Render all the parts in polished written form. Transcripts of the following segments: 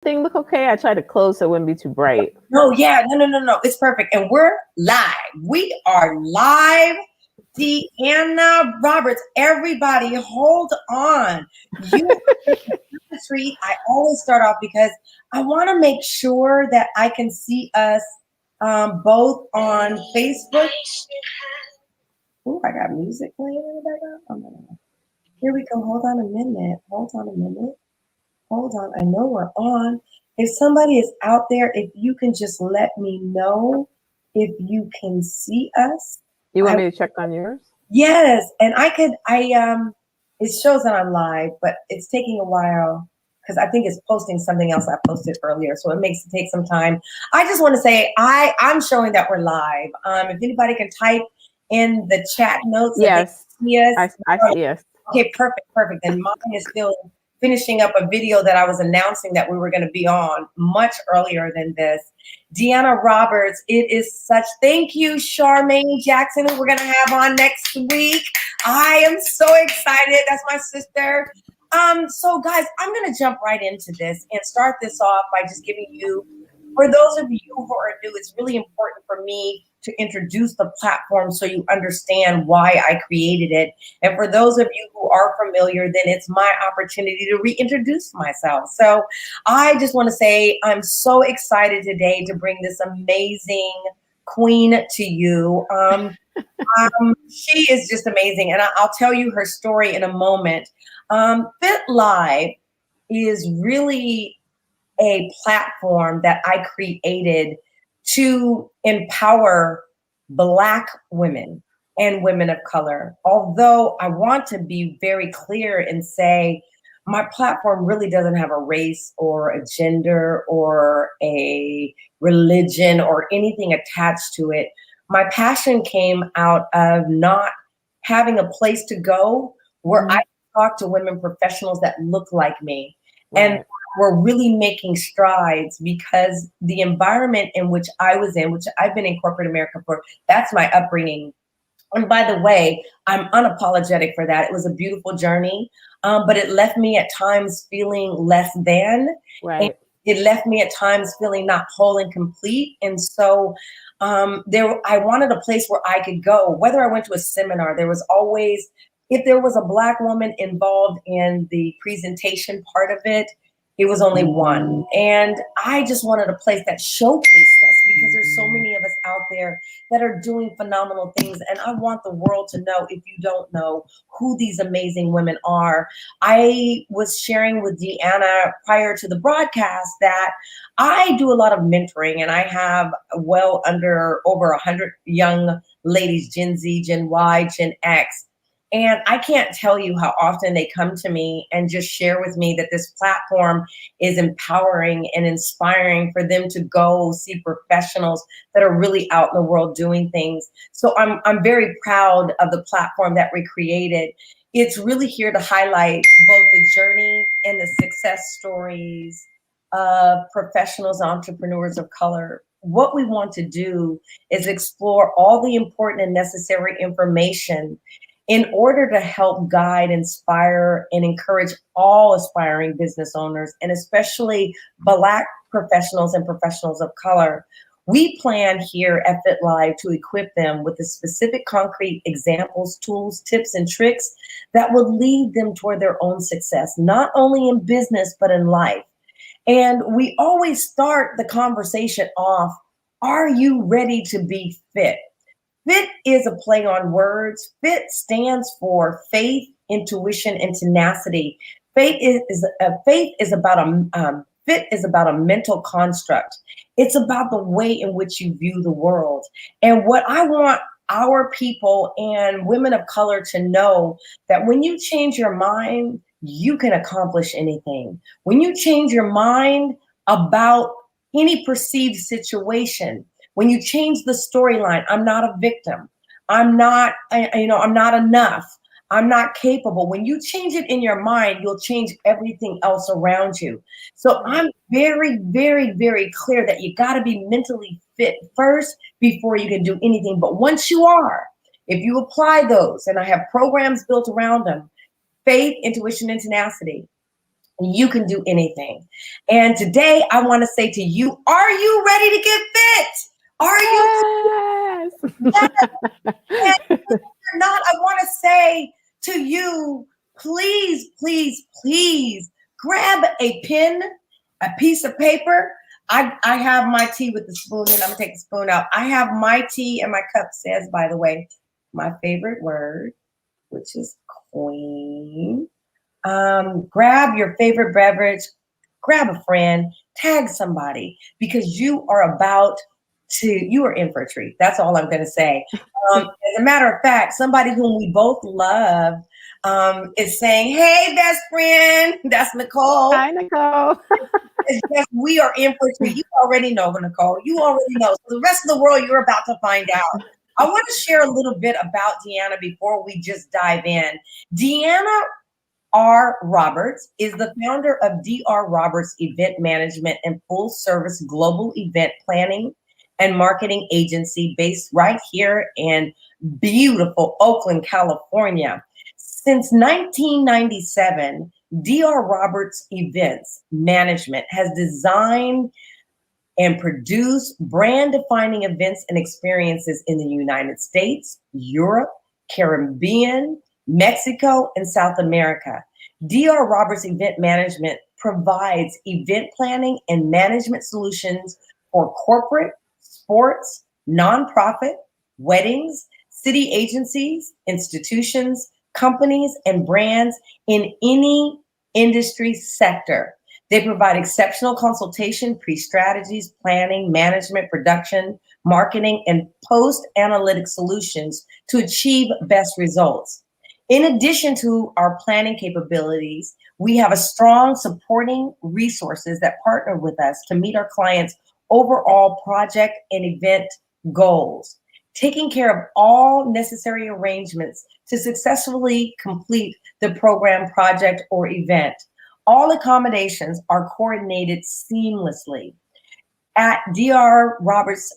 thing look okay? I tried to close so it wouldn't be too bright. No, yeah, no. It's perfect. And we're live. We are live. Deanna Roberts. Everybody, hold on. You treat. I always start off because I want to make sure that I can see us both on Facebook. Oh, I got music playing in the background. Oh, no. Here we go. Hold on a minute. Hold on. I know we're on. If somebody is out there, if you can just let me know if you can see us. You want me to check on yours? Yes, and it shows that I'm live, but it's taking a while because I think it's posting something else I posted earlier, so it makes it take some time. I just want to say I'm showing that we're live. If anybody can type in the chat notes, yes, I see us. Okay, perfect. And mine is still finishing up a video that I was announcing that we were going to be on much earlier than this. Deanna Roberts, it is such, thank you, Charmaine Jackson, who we're going to have on next week. I am so excited. That's my sister. So guys, I'm going to jump right into this and start this off by just giving you, for those of you who are new, it's really important for me to introduce the platform so you understand why I created it. And for those of you who are familiar, then it's my opportunity to reintroduce myself. So I just want to say I'm so excited today to bring this amazing queen to you. She is just amazing. And I'll tell you her story in a moment. Fit Live is really a platform that I created to empower Black women and women of color. Although I want to be very clear and say my platform really doesn't have a race or a gender or a religion or anything attached to it. My passion came out of not having a place to go where I talk to women professionals that look like me. Right. And we're really making strides because the environment in which I was in, which I've been in corporate America for, that's my upbringing. And by the way, I'm unapologetic for that. It was a beautiful journey, but it left me at times feeling less than. Right. It left me at times feeling not whole and complete. And so I wanted a place where I could go. Whether I went to a seminar, there was always, if there was a Black woman involved in the presentation part of it, it was only one. And I just wanted a place that showcased us because there's so many of us out there that are doing phenomenal things. And I want the world to know, if you don't know, who these amazing women are. I was sharing with Deanna prior to the broadcast that I do a lot of mentoring, and I have over 100 young ladies, Gen Z, Gen Y, Gen X. And I can't tell you how often they come to me and just share with me that this platform is empowering and inspiring for them to go see professionals that are really out in the world doing things. So I'm very proud of the platform that we created. It's really here to highlight both the journey and the success stories of professionals, entrepreneurs of color. What we want to do is explore all the important and necessary information in order to help guide, inspire, and encourage all aspiring business owners, and especially Black professionals and professionals of color. We plan here at Fit Live to equip them with the specific concrete examples, tools, tips, and tricks that will lead them toward their own success, not only in business, but in life. And we always start the conversation off, are you ready to be fit? Fit is a play on words. Fit stands for faith, intuition, and tenacity. Fit is about a mental construct. It's about the way in which you view the world. And what I want our people and women of color to know, that when you change your mind, you can accomplish anything. When you change your mind about any perceived situation, when you change the storyline, I'm not a victim. I'm not enough. I'm not capable. When you change it in your mind, you'll change everything else around you. So I'm very, very, very clear that you got to be mentally fit first before you can do anything. But once you are, if you apply those, and I have programs built around them, faith, intuition, and tenacity, You can do anything. And today I want to say to you, are you ready to get fit? Are you? Yes. Yes. And if you're not, I want to say to you, please, please, please grab a pen, a piece of paper. I have my tea with the spoon, and I'm gonna take the spoon out. I have my tea, and my cup says, by the way, my favorite word, which is queen. Grab your favorite beverage, grab a friend, tag somebody, because you are in for a treat. That's all I'm going to say. As a matter of fact, somebody whom we both love is saying, hey, best friend, that's Nicole. Hi, Nicole. Yes, we are in for a treat. You already know, Nicole. You already know. So the rest of the world, you're about to find out. I want to share a little bit about Deanna before we just dive in. Deanna Roberts is the founder of DR Roberts Event Management and Full Service Global Event Planning and Marketing Agency based right here in beautiful Oakland, California. Since 1997, DR Roberts Events Management has designed and produced brand-defining events and experiences in the United States, Europe, Caribbean, Mexico, and South America. DR Roberts Event Management provides event planning and management solutions for corporate, sports, nonprofit, weddings, city agencies, institutions, companies, and brands in any industry sector. They provide exceptional consultation, pre-strategies, planning, management, production, marketing, and post-analytic solutions to achieve best results. In addition to our planning capabilities, we have a strong supporting resources that partner with us to meet our clients' overall project and event goals, taking care of all necessary arrangements to successfully complete the program, project, or event. All accommodations are coordinated seamlessly. At DR Roberts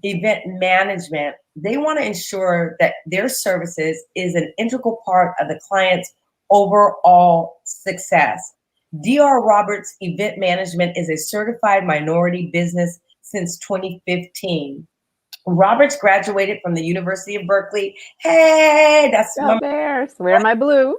Event Management, they want to ensure that their services is an integral part of the client's overall success. DR Roberts Event Management is a certified minority business since 2015. Roberts graduated from the University of Berkeley. Hey, that's Go Bears. Wear my blue.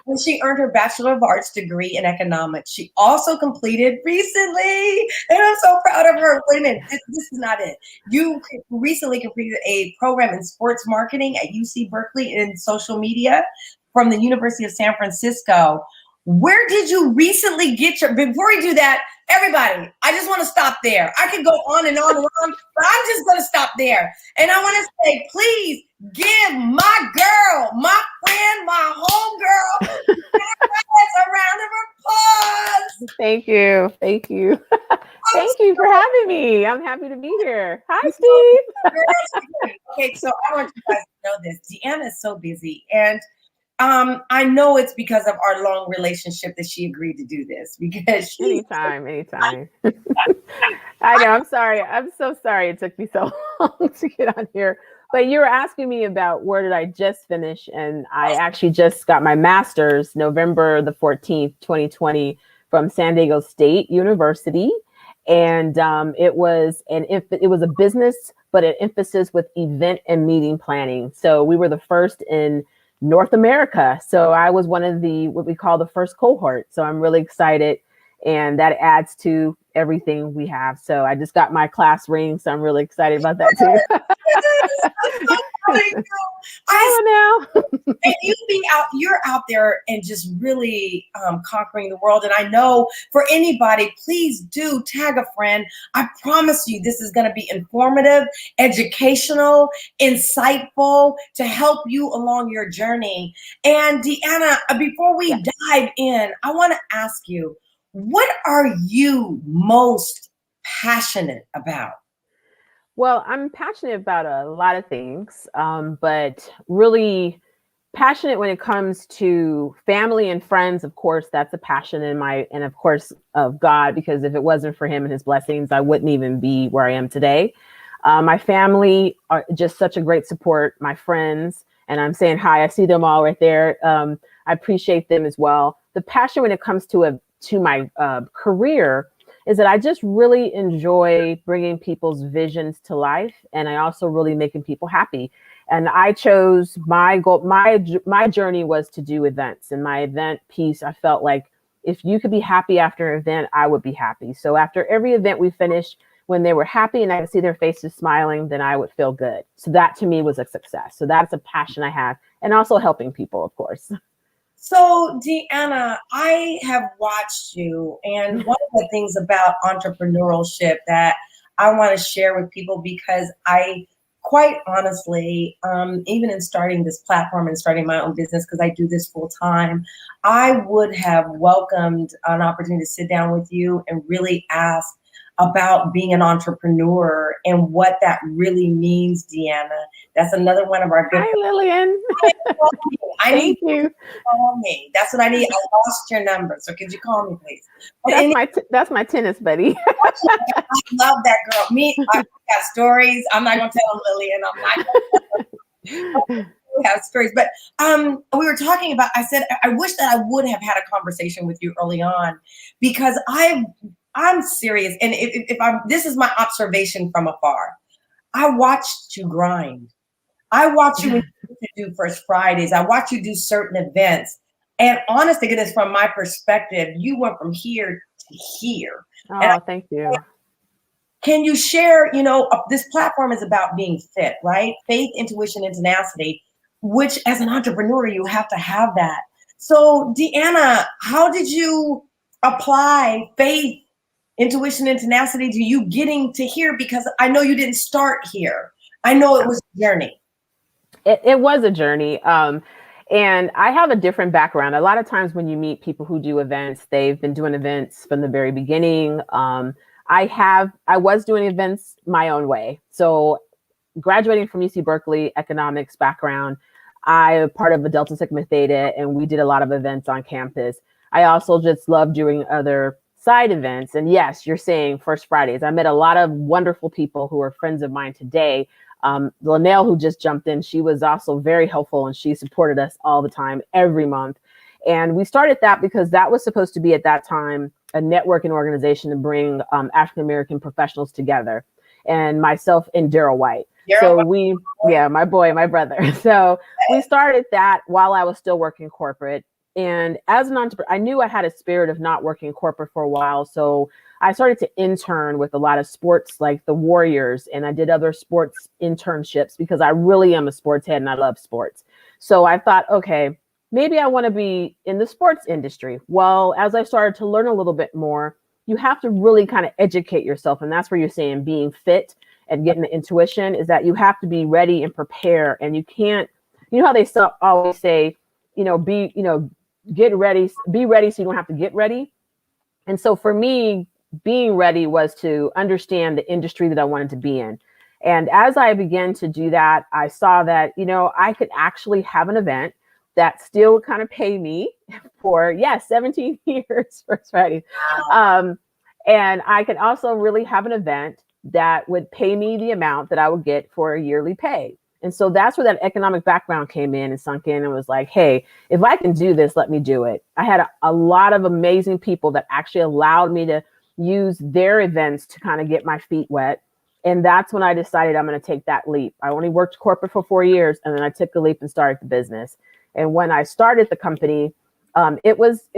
When she earned her Bachelor of Arts degree in economics. She also completed recently, and I'm so proud of her. Wait a minute, this is not it. You recently completed a program in sports marketing at UC Berkeley in social media from the University of San Francisco. Where did you recently get your, before we do that, everybody, I just want to stop there. I could go on and on, but I'm just going to stop there. And I want to say, please give my girl, my friend, my homegirl, a round of applause. Thank you. Thank you. Thank you for having me. I'm happy to be here. Hi, Steve. Okay, so I want you guys to know this. Deanna is so busy, and I know it's because of our long relationship that she agreed to do this, because anytime. I know. I'm sorry. I'm so sorry it took me so long to get on here. But you were asking me about where did I just finish, and I actually just got my master's November the 14th, 2020 from San Diego State University. And it was a business, but an emphasis with event and meeting planning. So we were the first in North America. So I was one of what we call the first cohort. So I'm really excited. And that adds to everything we have. So I just got my class ring. So I'm really excited about that too. And you're out there and just really conquering the world. And I know for anybody, please do tag a friend. I promise you, this is going to be informative, educational, insightful to help you along your journey. And Deanna, before we dive in, I want to ask you, what are you most passionate about? Well, I'm passionate about a lot of things, but really passionate when it comes to family and friends. Of course, that's a passion and of course of God, because if it wasn't for him and his blessings, I wouldn't even be where I am today. My family are just such a great support. My friends, and I'm saying hi, I see them all right there. I appreciate them as well. the passion when it comes to my career is that I just really enjoy bringing people's visions to life, and I also really making people happy. And I chose my goal. My journey was to do events, and my event piece. I felt like if you could be happy after an event, I would be happy. So after every event we finished, when they were happy and I could see their faces smiling, then I would feel good. So that to me was a success. So that's a passion I have, and also helping people, of course. So, Deanna, I have watched you, and one of the things about entrepreneurship that I want to share with people, because I quite honestly, even in starting this platform and starting my own business, because I do this full time, I would have welcomed an opportunity to sit down with you and really ask about being an entrepreneur and what that really means, Deanna. That's another one of our good. Hi, Lillian. I need Thank you. call me. That's what I need. I lost your number, so could you call me, please? But That's my tennis buddy. I love that girl. I got stories. I'm not gonna tell Lillian. I'm not gonna we have stories. But we were talking about. I said I wish that I would have had a conversation with you early on, because I'm serious, and if I'm, this is my observation from afar. I watched you grind. I watch you when you do First Fridays. I watch you do certain events. And honest to goodness, from my perspective, you went from here to here. Oh, thank you. Can you share, this platform is about being fit, right? Faith, intuition, and tenacity, which as an entrepreneur, you have to have that. So Deanna, how did you apply faith, intuition, and tenacity to you getting to here? Because I know you didn't start here. I know it was a journey. It was a journey. And I have a different background. A lot of times when you meet people who do events, they've been doing events from the very beginning. I was doing events my own way. So graduating from UC Berkeley, economics background, I'm part of a Delta Sigma Theta, and we did a lot of events on campus. I also just love doing other side events. And yes, you're saying First Fridays. I met a lot of wonderful people who are friends of mine today. Linnell, who just jumped in, she was also very helpful, and she supported us all the time, every month. And we started that because that was supposed to be at that time a networking organization to bring African-American professionals together, and myself and Daryl White. My boy, my brother. So we started that while I was still working corporate. And as an entrepreneur, I knew I had a spirit of not working corporate for a while. So I started to intern with a lot of sports like the Warriors, and I did other sports internships because I really am a sports head and I love sports. So I thought, okay, maybe I want to be in the sports industry. Well, as I started to learn a little bit more, you have to really kind of educate yourself. And that's where you're saying being fit and getting the intuition is that you have to be ready and prepare. And you can't, how they always say, get ready, be ready so you don't have to get ready. And so for me, being ready was to understand the industry that I wanted to be in. And as I began to do that, I saw that, I could actually have an event that still would kind of pay me for, 17 years, First Friday. And I could also really have an event that would pay me the amount that I would get for a yearly pay. And so that's where that economic background came in and sunk in and was like, hey, if I can do this, let me do it. I had a lot of amazing people that actually allowed me to use their events to kind of get my feet wet. And that's when I decided I'm going to take that leap. I only worked corporate for 4 years, and then I took the leap and started the business. And when I started the company, it was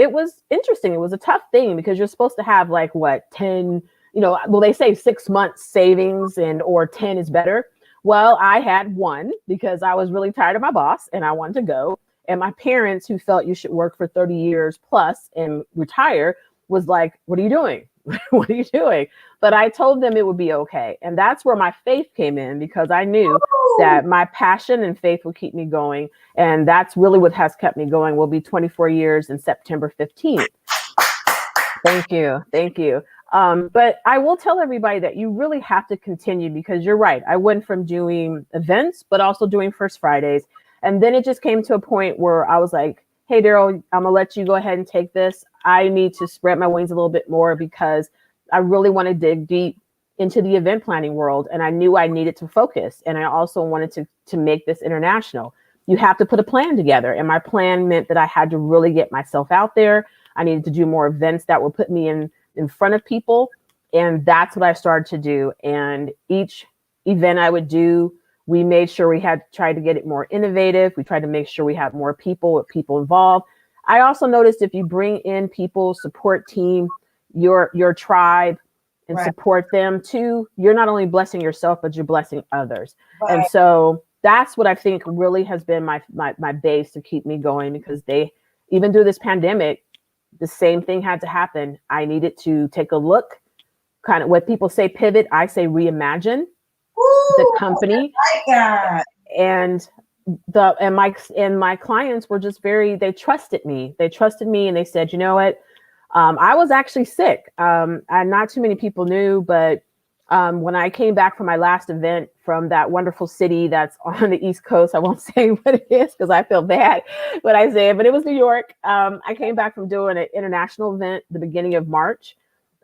interesting. It was a tough thing because you're supposed to have 10, they say 6 months savings or 10 is better. Well, I had one because I was really tired of my boss and I wanted to go. And my parents, who felt you should work for 30 years plus and retire, was like, what are you doing? What are you doing? But I told them it would be okay. And that's where my faith came in, because I knew that my passion and faith would keep me going. And that's really what has kept me going. We'll be 24 years in September 15th. Thank you. Thank you. But I will tell everybody that you really have to continue, because you're right. I went from doing events, but also doing First Fridays. And then it just came to a point where I was like, hey, Daryl, I'm going to let you go ahead and take this. I need to spread my wings a little bit more because I really want to dig deep into the event planning world. And I knew I needed to focus. And I also wanted to make this international. you have to put a plan together. And my plan meant that I had to really get myself out there. I needed to do more events that would put me in front of people. And that's what I started to do. And each event I would do, we made sure we had tried to get it more innovative. We tried to make sure we had more people with people involved. I also noticed if you bring in people, support team, your tribe, and Right. support them too, you're not only blessing yourself, but you're blessing others. Right. And so that's what I think really has been my base to keep me going, because they, even through this pandemic, the same thing had to happen. I needed to take a look, kind of what people say pivot, I say reimagine the company. I like that. And my clients were just they trusted me. They trusted me, and they said, you know what? I was actually sick. And not too many people knew, but when I came back from my last event from that wonderful city that's on the East Coast, I won't say what it is because I feel bad when I say it, but it was New York. I came back from doing an international event the beginning of March.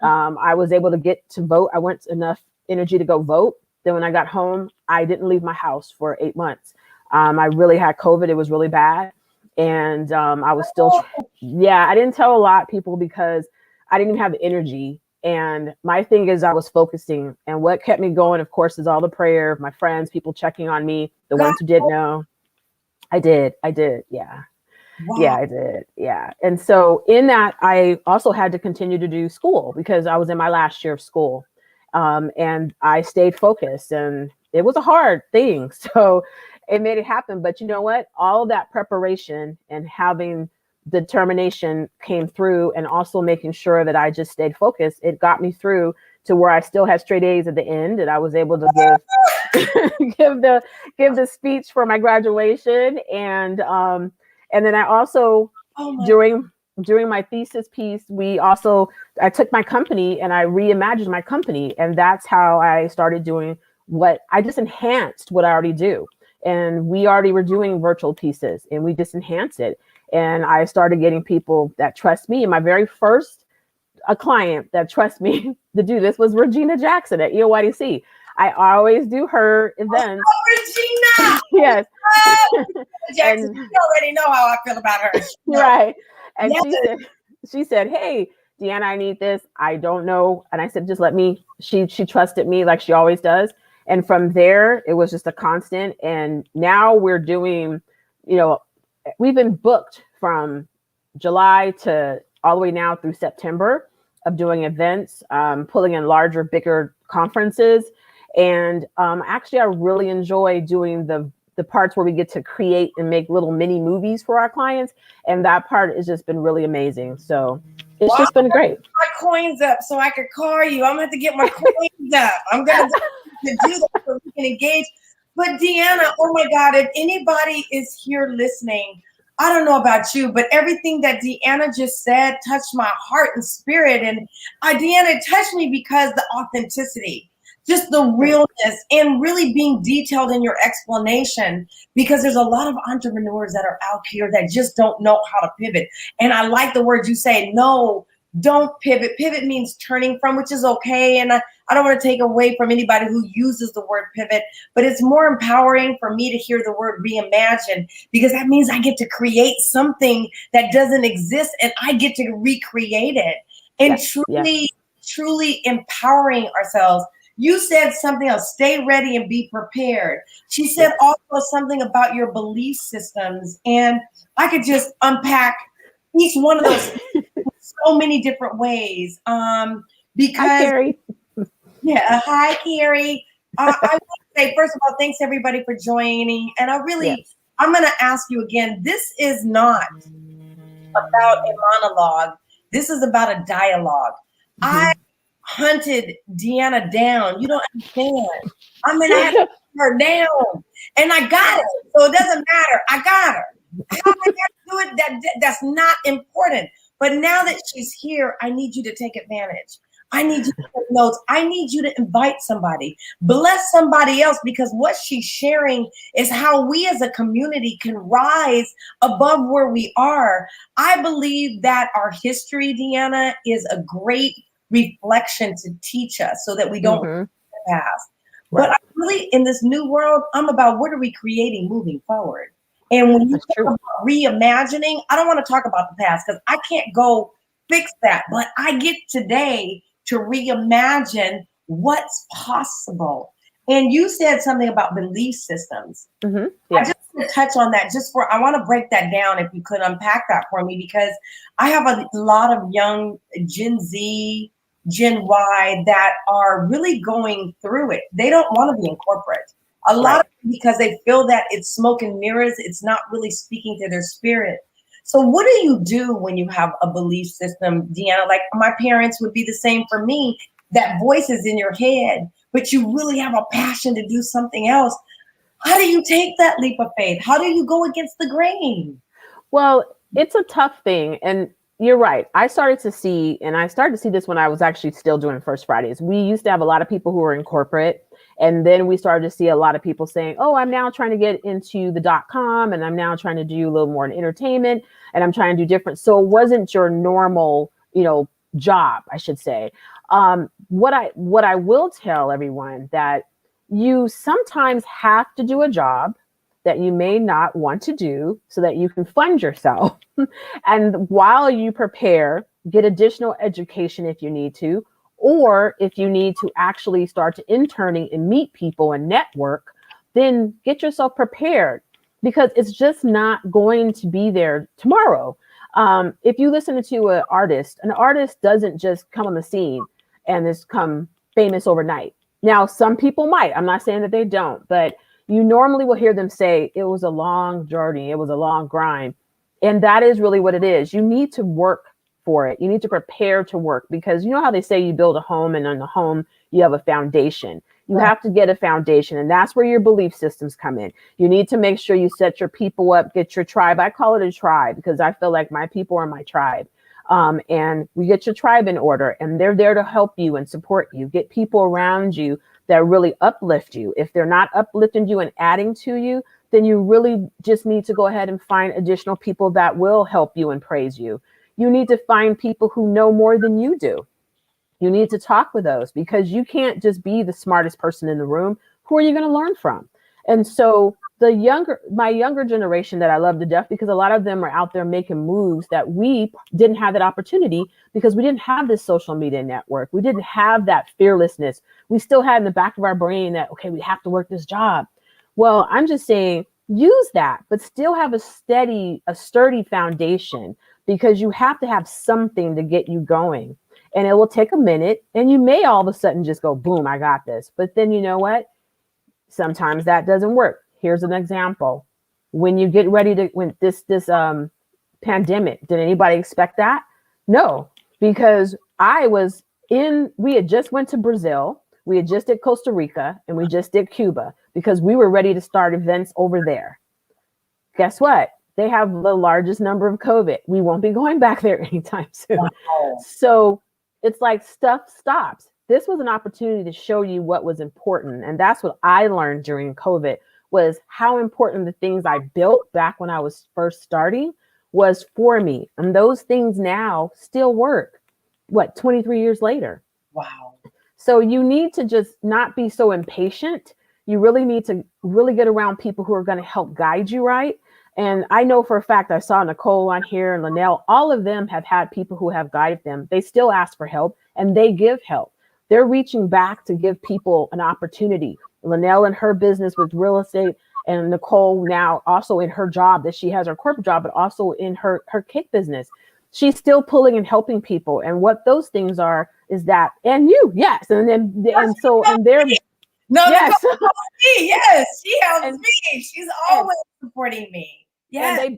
I was able to get to vote. I went enough energy to go vote. Then when I got home, I didn't leave my house for 8 months. I really had COVID. It was really bad. And I was still, I didn't tell a lot of people because I didn't even have the energy. And my thing is I was focusing, and what kept me going, of course, is all the prayer of my friends, people checking on me, the ones who didn't know. I did. Yeah. Wow. Yeah, I did. Yeah. And so in that, I also had to continue to do school because I was in my last year of school. And I stayed focused, and it was a hard thing. So it made it happen. But you know what? All of that preparation and having determination came through, and also making sure that I just stayed focused. It got me through to where I still had straight A's at the end, and I was able to give the speech for my graduation. And then I also during my thesis piece, I took my company and I reimagined my company, and that's how I started doing what I just enhanced what I already do. And we already were doing virtual pieces, and we just enhanced it. And I started getting people that trust me. And my very first client that trusts me to do this was Regina Jackson at EOYDC. I always do her events. Oh, Regina! Yes. Jackson, you already know how I feel about her. Right. And yes. she said, hey, Deanna, I need this. I don't know. And I said, just let me. She trusted me like she always does. And from there, it was just a constant. And now we're doing, we've been booked from July to all the way now through September of doing events, pulling in larger, bigger conferences. And actually, I really enjoy doing the parts where we get to create and make little mini movies for our clients. And that part has just been really amazing. So it's just been great. My coins up so I could call you. I'm going to have to get my coins up. I'm going to do that so we can engage. But Deanna, oh my God, if anybody is here listening, I don't know about you, but everything that Deanna just said touched my heart and spirit. And Deanna, it touched me because the authenticity, just the realness, and really being detailed in your explanation, because there's a lot of entrepreneurs that are out here that just don't know how to pivot. And I like the word you say, no, don't pivot. Pivot means turning from, which is okay. And I don't want to take away from anybody who uses the word pivot, but it's more empowering for me to hear the word reimagine, because that means I get to create something that doesn't exist, and I get to recreate it, and truly empowering ourselves. You said something else, stay ready and be prepared. She said also something about your belief systems, and I could just unpack each one of those in so many different ways. Because hi, Carrie. Yeah, hi, Carrie. I want to say, first of all, thanks everybody for joining. And I'm going to ask you again, this is not about a monologue. This is about a dialogue. Mm-hmm. I hunted Deanna down. You don't understand. I mean, I had to hunt her down, and I got her. So it doesn't matter. I got her. How I got to do it, that's not important. But now that she's here, I need you to take advantage. I need you to take notes. I need you to invite somebody, bless somebody else, because what she's sharing is how we as a community can rise above where we are. I believe that our history, Deanna, is a great reflection to teach us so that we don't the past. Right. But I really, in this new world, I'm about what are we creating moving forward? And when you That's talk true. about reimagining, I don't want to talk about the past because I can't go fix that, but I get today to reimagine what's possible. And you said something about belief systems. I Yes. just want to touch on that I want to break that down if you could unpack that for me, because I have a lot of young Gen Z, Gen Y that are really going through it. They don't want to be in corporate. A lot Right. of because they feel that it's smoke and mirrors, it's not really speaking to their spirit. So what do you do when you have a belief system, Deanna? Like my parents would be the same for me. That voice is in your head, but you really have a passion to do something else. How do you take that leap of faith? How do you go against the grain? Well, it's a tough thing. And you're right. I started to see, and I started to see this when I was actually still doing First Fridays. We used to have a lot of people who were in corporate. And then we started to see a lot of people saying, oh, I'm now trying to get into the .com, and I'm now trying to do a little more in entertainment, and I'm trying to do different. So it wasn't your normal, job, I should say. What I will tell everyone that you sometimes have to do a job that you may not want to do so that you can fund yourself. And while you prepare, get additional education if you need to, or if you need to actually start to interning and meet people and network, then get yourself prepared, because it's just not going to be there tomorrow. If you listen to an artist doesn't just come on the scene and just come famous overnight. Now, some people might. I'm not saying that they don't, but you normally will hear them say it was a long journey, it was a long grind. And that is really what it is. You need to work for it. You need to prepare to work, because you know how they say you build a home, and on the home you have a foundation. You have to get a foundation, and that's where your belief systems come in. You need to make sure you set your people up, get your tribe. I call it a tribe because I feel like my people are my tribe. And we get your tribe in order, and they're there to help you and support you. Get people around you that really uplift you. If they're not uplifting you and adding to you, then you really just need to go ahead and find additional people that will help you and praise you. You need to find people who know more than you do. You need to talk with those, because you can't just be the smartest person in the room. Who are you going to learn from? And so my younger generation that I love to death, because a lot of them are out there making moves that we didn't have that opportunity, because we didn't have this social media network. We didn't have that fearlessness. We still had in the back of our brain that, okay, we have to work this job. Well, I'm just saying, use that, but still have a sturdy foundation, because you have to have something to get you going. And it will take a minute, and you may all of a sudden just go, boom, I got this. But then you know what? Sometimes that doesn't work. Here's an example. When you get ready to, when this pandemic, did anybody expect that? No, because we had just went to Brazil, we had just did Costa Rica, and we just did Cuba, because we were ready to start events over there. Guess what? They have the largest number of COVID. We won't be going back there anytime soon. Wow. So it's like stuff stops. This was an opportunity to show you what was important. And that's what I learned during COVID, was how important the things I built back when I was first starting was for me. And those things now still work. 23 years later? Wow. So you need to just not be so impatient. You really need to really get around people who are going to help guide you right. And I know for a fact, I saw Nicole on here and Linnell, all of them have had people who have guided them. They still ask for help, and they give help. They're reaching back to give people an opportunity. Linnell in her business with real estate, and Nicole now also in her job that she has, her corporate job, but also in her cake business. She's still pulling and helping people. And what those things are is that, and you, yes. And then, and so, and they're, No, yes. Nicole helps me. Yes, she helps And, me. She's always supporting me. and Yes. they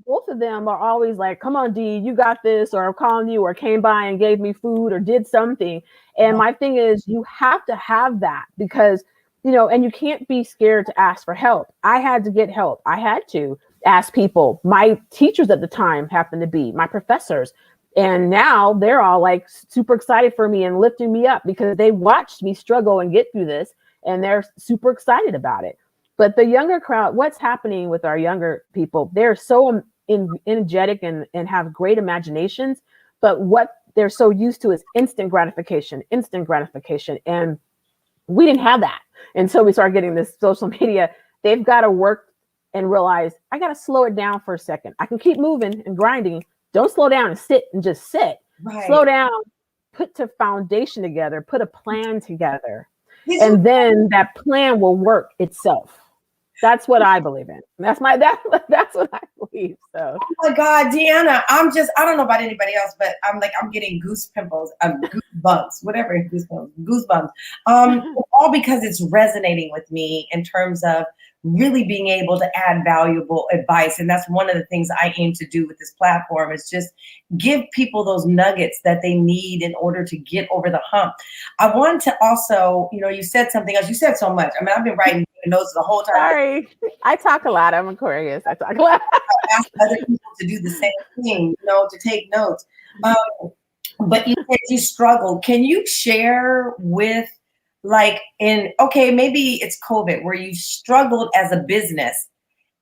both of them are always like, come on, Dee, you got this, or I'm calling you, or came by and gave me food or did something. And my thing is, you have to have that, because, and you can't be scared to ask for help. I had to get help. I had to ask people. My teachers at the time happened to be my professors. And now they're all like super excited for me and lifting me up, because they watched me struggle and get through this, and they're super excited about it. But the younger crowd, what's happening with our younger people, they're so energetic and have great imaginations. But what they're so used to is instant gratification. And we didn't have that. And so we started getting this social media. They've got to work and realize I got to slow it down for a second. I can keep moving and grinding. Don't slow down and sit and just sit. Right. Slow down, put the foundation together, put a plan together, Did you and then that plan will work itself. That's what I believe in. That's what I believe. So, Oh my God, Deanna, I don't know about anybody else, but I'm getting goose pimples, goosebumps, whatever, goosebumps. All because it's resonating with me in terms of really being able to add valuable advice. And that's one of the things I aim to do with this platform is just give people those nuggets that they need in order to get over the hump. I wanted to also, you said something else. You said so much. I mean, I've been writing notes the whole time. Sorry, I talk a lot. I'm Aquarius. I talk a lot. I ask other people to do the same thing, to take notes. But you said you struggled. Can you share with maybe it's COVID where you struggled as a business.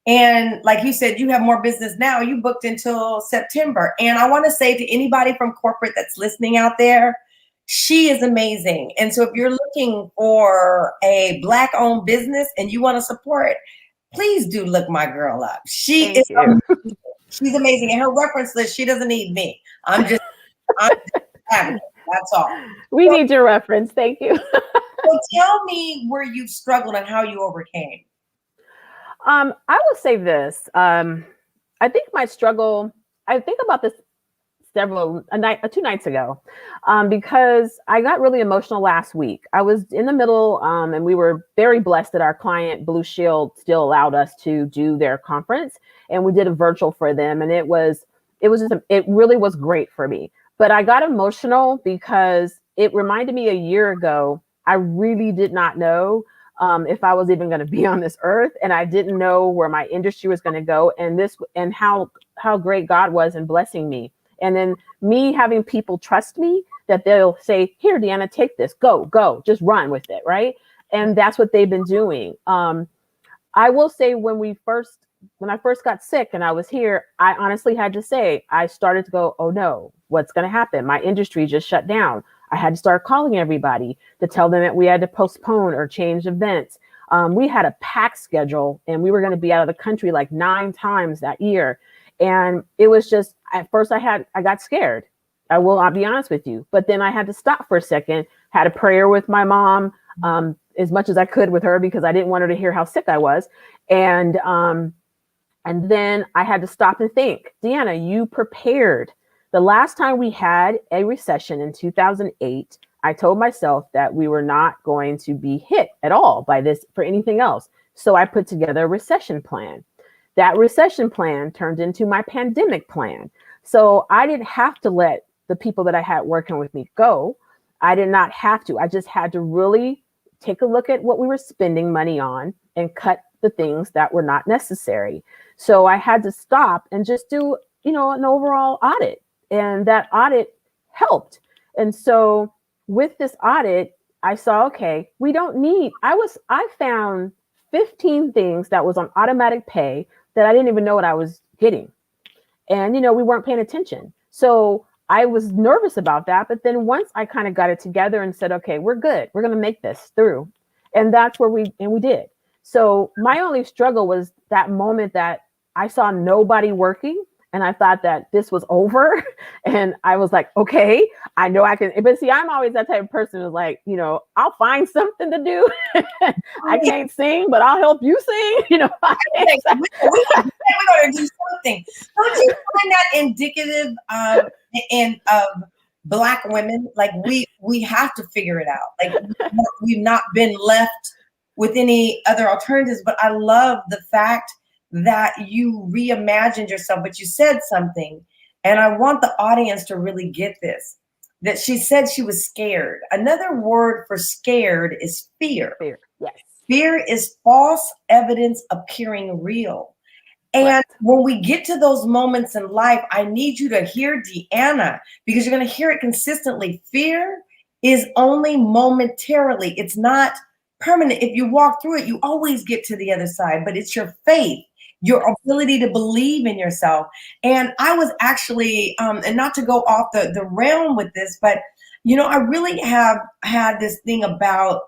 And like you said, you have more business now. You booked until September. And I want to say to anybody from corporate that's listening out there, she is amazing. And so if you're looking for a Black-owned business and you want to support, please do look my girl up. She's amazing. And her reference list, she doesn't need me. I'm just having it. That's all. We need your reference. Thank you. So tell me where you struggled and how you overcame. I will say this. I think my struggle, I think about this 2 nights ago, because I got really emotional last week. I was in the middle, and we were very blessed that our client Blue Shield still allowed us to do their conference, and we did a virtual for them. And it really was great for me, but I got emotional because it reminded me a year ago, I really did not know if I was even going to be on this earth, and I didn't know where my industry was going to go, and how great God was in blessing me. And then me having people trust me that they'll say, here, Deanna, take this, go, just run with it. Right. And that's what they've been doing. I will say when I first got sick and I was here, I honestly had to say, I started to go, oh no, what's going to happen? My industry just shut down. I had to start calling everybody to tell them that we had to postpone or change events. We had a packed schedule and we were going to be out of the country like 9 times that year. And it was just, at first I got scared. I'll be honest with you, but then I had to stop for a second, had a prayer with my mom, as much as I could with her, because I didn't want her to hear how sick I was. And then I had to stop and think, Deanna, you prepared. The last time we had a recession in 2008, I told myself that we were not going to be hit at all by this for anything else. So I put together a recession plan. That recession plan turned into my pandemic plan. So I didn't have to let the people that I had working with me go. I did not have to. I just had to really take a look at what we were spending money on and cut the things that were not necessary. So I had to stop and just do, an overall audit. And that audit helped. And so with this audit, I saw, okay, we don't need, I found 15 things that was on automatic pay that I didn't even know what I was getting. And, we weren't paying attention. So I was nervous about that. But then once I kind of got it together and said, okay, we're good. We're going to make this through. And that's where we did. So my only struggle was that moment that I saw nobody working. And I thought that this was over. And I was like, okay, I know I can. But see, I'm always that type of person who's like, I'll find something to do. I can't sing, but I'll help you sing. We're going to do something. Don't you find that indicative of Black women? Like we have to figure it out. Like we've not been left with any other alternatives. But I love the fact that you reimagined yourself, but you said something, and I want the audience to really get this, that she said she was scared. Another word for scared is fear. Fear, yes. Fear is false evidence appearing real. And right. When we get to those moments in life, I need you to hear Deanna, because you're going to hear it consistently. Fear is only momentarily. It's not permanent. If you walk through it, you always get to the other side, but it's your faith, your ability to believe in yourself. And I was actually, and not to go off the realm with this, but, I really have had this thing about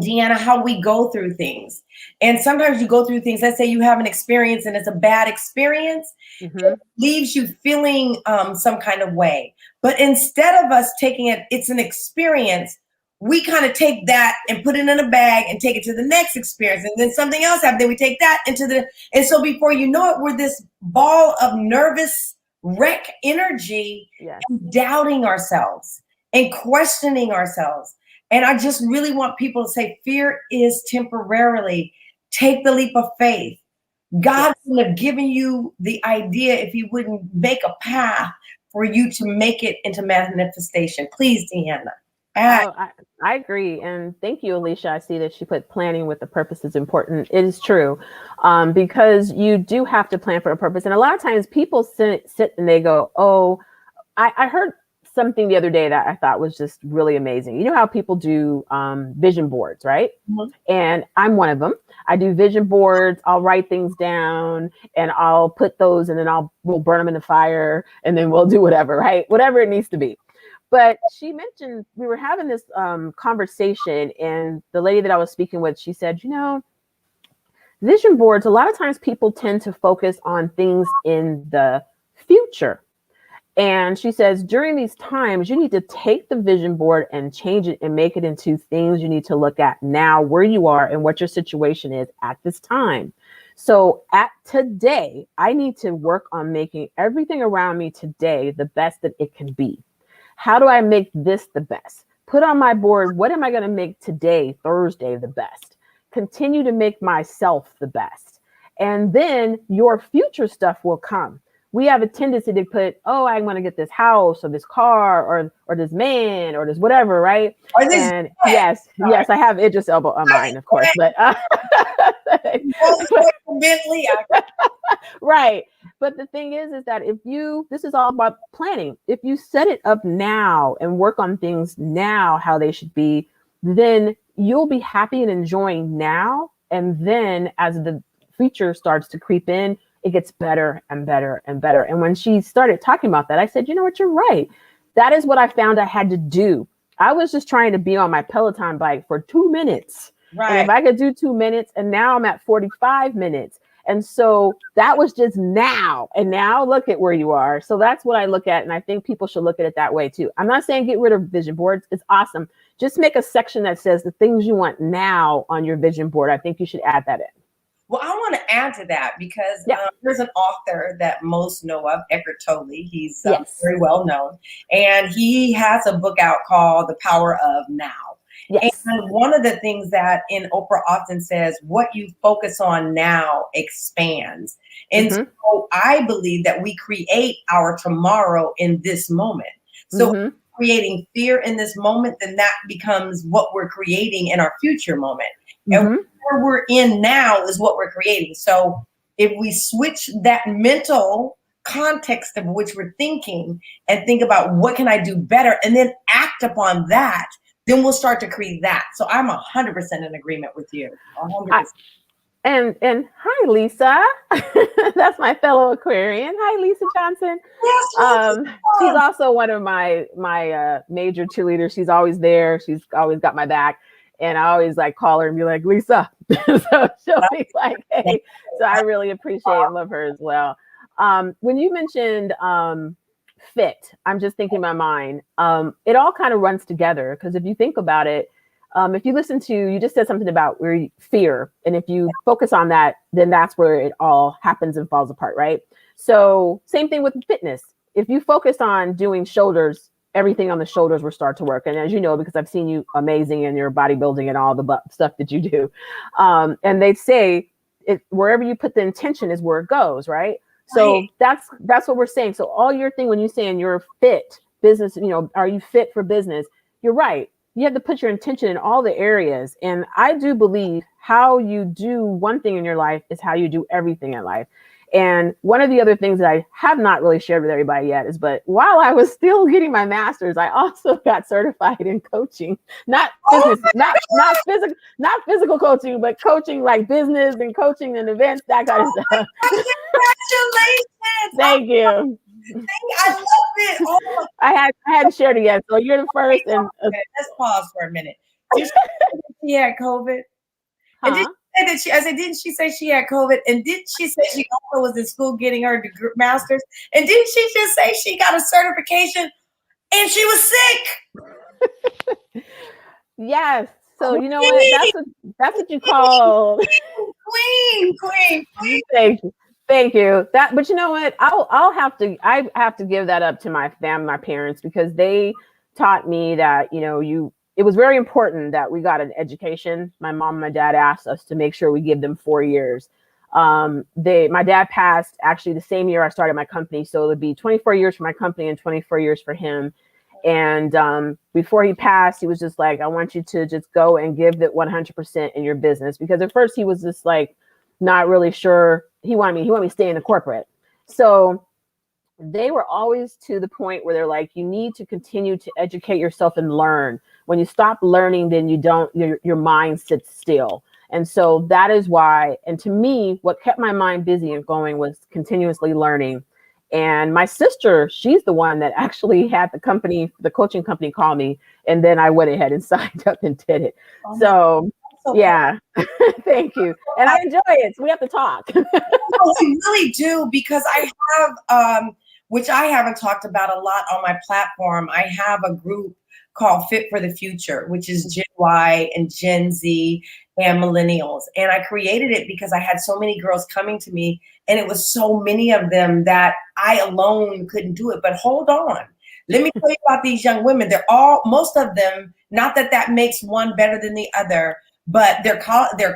Deanna, how we go through things. And sometimes you go through things, let's say you have an experience and it's a bad experience, it leaves you feeling some kind of way. But instead of us taking it, it's an experience, we kind of take that and put it in a bag and take it to the next experience. And then something else happens, then we take that and so before you know it, we're this ball of nervous wreck energy, and doubting ourselves and questioning ourselves. And I just really want people to say, fear is temporarily. Take the leap of faith. God wouldn't have given you the idea if he wouldn't make a path for you to make it into manifestation. Please, Deanna. I agree. And thank you, Alicia. I see that she put planning with the purpose is important. It is true, because you do have to plan for a purpose. And a lot of times people sit and they go, oh, I heard something the other day that I thought was just really amazing. You know how people do vision boards, right? And I'm one of them. I do vision boards. I'll write things down and I'll put those and then we'll burn them in the fire and then we'll do whatever, right? Whatever it needs to be. But she mentioned, we were having this conversation, and the lady that I was speaking with, she said, vision boards, a lot of times people tend to focus on things in the future. And she says, during these times, you need to take the vision board and change it and make it into things you need to look at now, where you are and what your situation is at this time. So at today, I need to work on making everything around me today the best that it can be. How do I make this the best? Put on my board, what am I going to make today, Thursday, the best? Continue to make myself the best. And then your future stuff will come. We have a tendency to put, oh, I want to get this house or this car or this man or this whatever, right? And yes, I have Idris Elba on mine, of course, but Bentley. Right. But the thing is that this is all about planning. If you set it up now and work on things now, how they should be, then you'll be happy and enjoying now. And then as the future starts to creep in, it gets better and better and better. And when she started talking about that, I said, you know what, you're right. That is what I found I had to do. I was just trying to be on my Peloton bike for 2 minutes. Right. And if I could do 2 minutes, and now I'm at 45 minutes. And so that was just now. And now look at where you are. So that's what I look at. And I think people should look at it that way too. I'm not saying get rid of vision boards. It's awesome. Just make a section that says the things you want now on your vision board. I think you should add that in. Well, I want to add to that because there's an author that most know of, Eckhart Tolle. He's very well known. And he has a book out called The Power of Now. Yes. And one of the things that Oprah often says, what you focus on now expands. And so I believe that we create our tomorrow in this moment. So creating fear in this moment, then that becomes what we're creating in our future moment. And where we're in now is what we're creating. So if we switch that mental context of which we're thinking and think about what can I do better and then act upon that, then we'll start to create that. So I'm 100% in agreement with you. 100%. And hi, Lisa. That's my fellow Aquarian. Hi, Lisa Johnson. Yes, she's also one of my major cheerleaders. She's always there. She's always got my back. And I always call her and be like, Lisa. So she'll be like, hey. So I really appreciate and love her as well. When you mentioned fit, I'm just thinking in my mind, it all kind of runs together. Because if you think about it, if you listen to, you just said something about fear. And if you focus on that, then that's where it all happens and falls apart, right? So same thing with fitness. If you focus on doing shoulders, everything on the shoulders will start to work. And as you know, because I've seen you amazing in your bodybuilding and all the stuff that you do. And they say wherever you put the intention is where it goes, right? So that's what we're saying. So all your thing, when you're saying you're fit business, are you fit for business? You're right. You have to put your intention in all the areas. And I do believe how you do one thing in your life is how you do everything in life. And one of the other things that I have not really shared with everybody yet is, but while I was still getting my master's, I also got certified in coaching, not business, not physical coaching, but coaching like business and coaching and events, that kind of stuff. Congratulations! Thank you. I love it. I hadn't shared it yet, so you're the first. And let's pause for a minute. she had COVID? And did Huh? she say that I said, didn't she say she had COVID? And did she say she also was in school getting her master's? And didn't she just say she got a certification and she was sick? Yes. So you know what? Queen, That's what you call. queen. Thank you. Thank you. But you know what? I have to give that up to my family, my parents, because they taught me that, it was very important that we got an education. My mom and my dad asked us to make sure we give them 4 years. My dad passed actually the same year I started my company. So it would be 24 years for my company and 24 years for him. And before he passed, he was just like, I want you to just go and give it 100% in your business. Because at first he was just like, not really sure. He wanted me to stay in the corporate. So they were always to the point where they're like, you need to continue to educate yourself and learn. When you stop learning, then your mind sits still. And so that is why, and to me, what kept my mind busy and going was continuously learning. And my sister, she's the one that actually had the coaching company call me. And then I went ahead and signed up and did it. So yeah, thank you. And I enjoy it. So we have to talk. Oh, we really do, because I have, which I haven't talked about a lot on my platform, I have a group called Fit for the Future, which is Gen Y and Gen Z and millennials. And I created it because I had so many girls coming to me, and it was so many of them that I alone couldn't do it. But hold on. Let me tell you about these young women. Most of them, not that makes one better than the other, but they're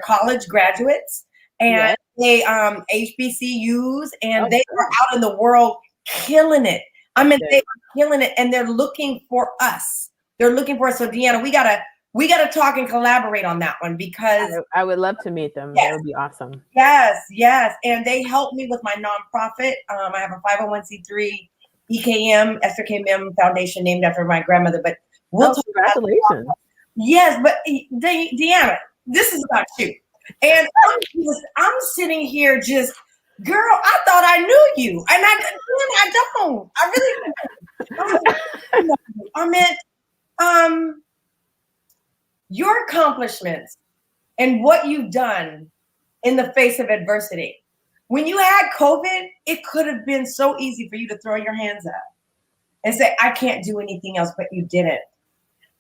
college graduates, and they HBCUs, and they are out in the world killing it. I mean, they are killing it, and they're looking for us. They're looking for us. So Deanna, we gotta talk and collaborate on that one, because I would love to meet them. That would be awesome. Yes. And they help me with my nonprofit. I have a 501c3 EKM, Esther K. Mim Foundation, named after my grandmother. But congratulations. Yes, but Deanna, this is about you. And I'm sitting here just, girl, I thought I knew you. And I don't. I really don't. I meant, your accomplishments and what you've done in the face of adversity. When you had COVID, it could have been so easy for you to throw your hands up and say, I can't do anything else, but you didn't.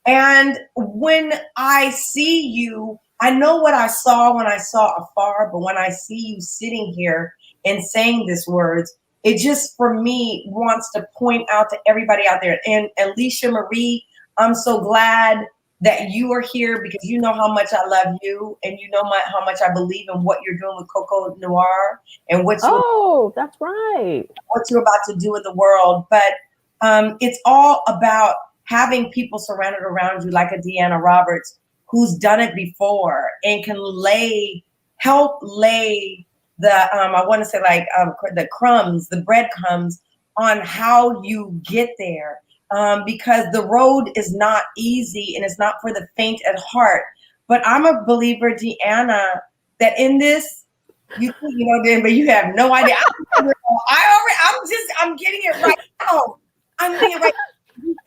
And when I see you, I know what I saw when I saw afar, but when I see you sitting here and saying these words, it just, for me, wants to point out to everybody out there. And Alicia Marie, I'm so glad that you are here, because you know how much I love you, and you know how much I believe in what you're doing with Coco Noir and that's right, what you're about to do in the world. But it's all about having people surrounded around you like a Deanna Roberts, who's done it before and can help lay the I want to say the crumbs, the breadcrumbs on how you get there. Because the road is not easy, and it's not for the faint at heart. But I'm a believer, Deanna, that in this, you know, but you have no idea. I'm getting it right now. I'm getting it right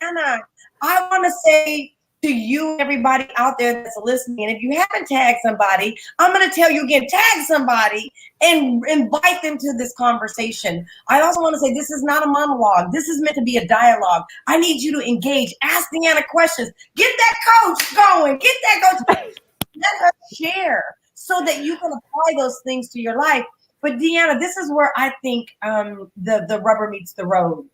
now. Deanna, I want to say to you, everybody out there that's listening, and if you haven't tagged somebody, I'm going to tell you again, tag somebody and invite them to this conversation. I also want to say, this is not a monologue. This is meant to be a dialogue. I need you to engage. Ask Deanna questions. Get that coach going. Get that coach going. Let her share so that you can apply those things to your life. But Deanna, this is where I think the rubber meets the road.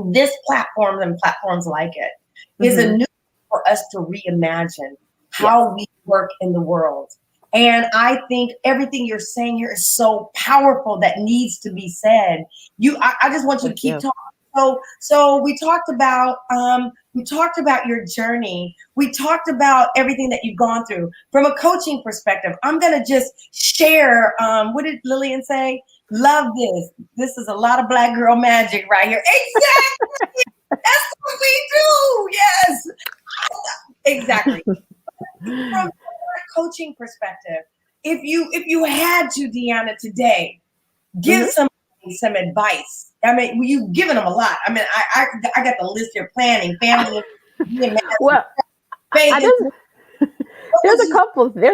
This platform and platforms like it is a new for us to reimagine how we work in the world. And I think everything you're saying here is so powerful that needs to be said. I just want you to keep talking. So we talked about your journey. We talked about everything that you've gone through from a coaching perspective. I'm going to just share. What did Lillian say? Love this. This is a lot of Black girl magic right here. Exactly. That's what we do. Yes. Exactly. From a coaching perspective, if you had to, Deanna, today, give somebody some advice. I mean, you've given them a lot. I mean, I got the list here: planning, family, being well, There's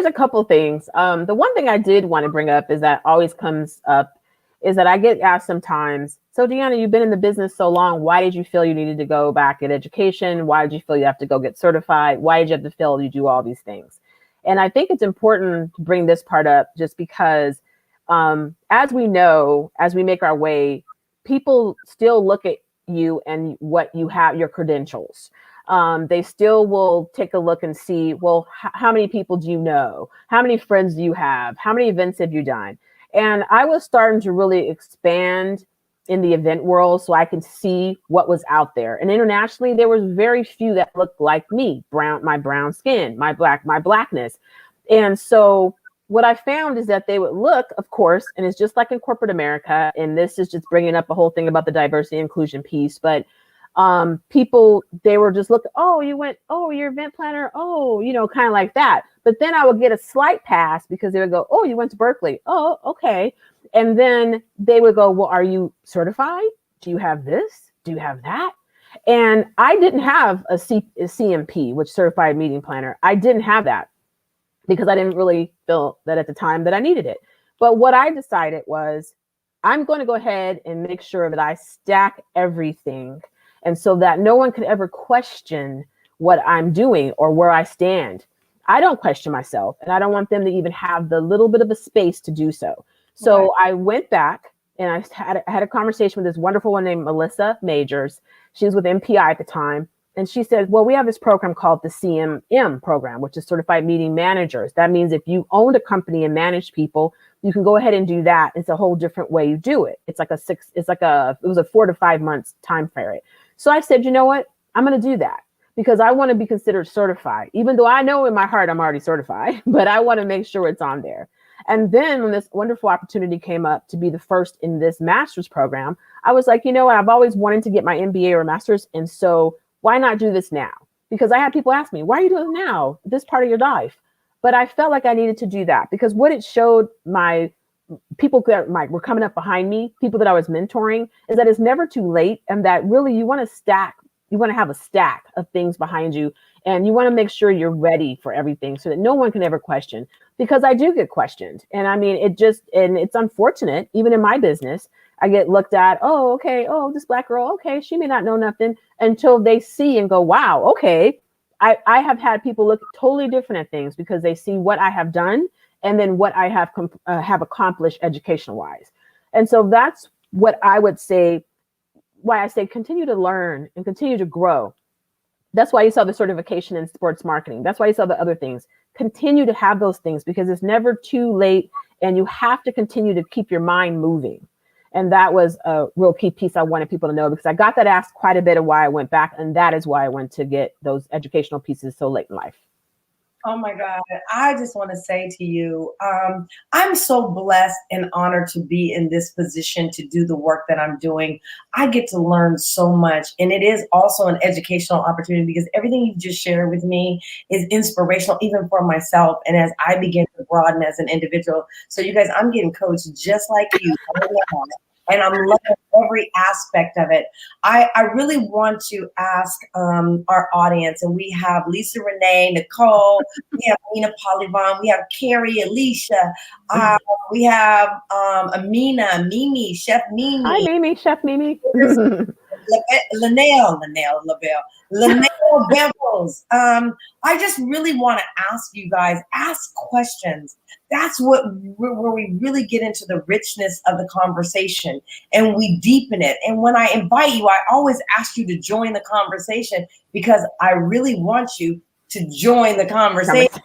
a couple things. The one thing I did want to bring up is that always comes up is that I get asked sometimes, so Deanna, you've been in the business so long. Why did you feel you needed to go back at education? Why did you feel you have to go get certified? Why did you have to feel you do all these things? And I think it's important to bring this part up just because as we know, as we make our way, people still look at you and what you have, your credentials. They still will take a look and see, well, how many people do you know? How many friends do you have? How many events have you done? And I was starting to really expand in the event world so I could see what was out there. And internationally, there was very few that looked like me, my brown skin, my blackness. And so what I found is that they would look, of course, and it's just like in corporate America, and this is just bringing up a whole thing about the diversity inclusion piece, but people, they were just looking, oh, you're event planner, oh, kind of like that. But then I would get a slight pass because they would go, oh, you went to Berkeley, oh, okay. And then they would go, well, are you certified? Do you have this? Do you have that? And I didn't have a CMP, which certified meeting planner. I didn't have that because I didn't really feel that at the time that I needed it. But what I decided was I'm going to go ahead and make sure that I stack everything. And so that no one could ever question what I'm doing or where I stand. I don't question myself, and I don't want them to even have the little bit of a space to do so. So right. I went back and I had a conversation with this wonderful one named Melissa Majors. She was with MPI at the time. And she said, well, we have this program called the CMM program, which is Certified Meeting Managers. That means if you owned a company and managed people, you can go ahead and do that. It's a whole different way you do it. It was a 4 to 5 months time period. So I said, you know what? I'm going to do that because I want to be considered certified, even though I know in my heart I'm already certified, but I want to make sure it's on there. And then when this wonderful opportunity came up to be the first in this master's program, I was like, I've always wanted to get my MBA or master's. And so why not do this now? Because I had people ask me, why are you doing it now, this part of your life? But I felt like I needed to do that because what it showed my people that were coming up behind me, people that I was mentoring, is that it's never too late. And that really you want to have a stack of things behind you. And you want to make sure you're ready for everything so that no one can ever question, because I do get questioned. And I mean, it's unfortunate, even in my business, I get looked at, oh, okay, oh, this Black girl, okay, she may not know nothing, until they see and go, wow, okay. I have had people look totally different at things because they see what I have done and then what I have accomplished educational wise. And so that's what I would say, why I say continue to learn and continue to grow. That's why you saw the certification in sports marketing. That's why you saw the other things. Continue to have those things because it's never too late and you have to continue to keep your mind moving. And that was a real key piece I wanted people to know because I got that asked quite a bit of why I went back. And that is why I went to get those educational pieces so late in life. Oh my God. I just want to say to you, I'm so blessed and honored to be in this position to do the work that I'm doing. I get to learn so much. And it is also an educational opportunity because everything you just shared with me is inspirational, even for myself. And as I begin to broaden as an individual. So you guys, I'm getting coached just like you. And I'm loving every aspect of it. I really want to ask our audience, and we have Lisa Renee, Nicole, we have Nina Polyvon, we have Carrie, Alicia, we have Amina, Mimi, Chef Mimi. Hi, Mimi, Chef Mimi. Linnell Bevels. I just really want to ask you guys, ask questions. That's where we really get into the richness of the conversation and we deepen it. And when I invite you, I always ask you to join the conversation because I really want you to join the conversation.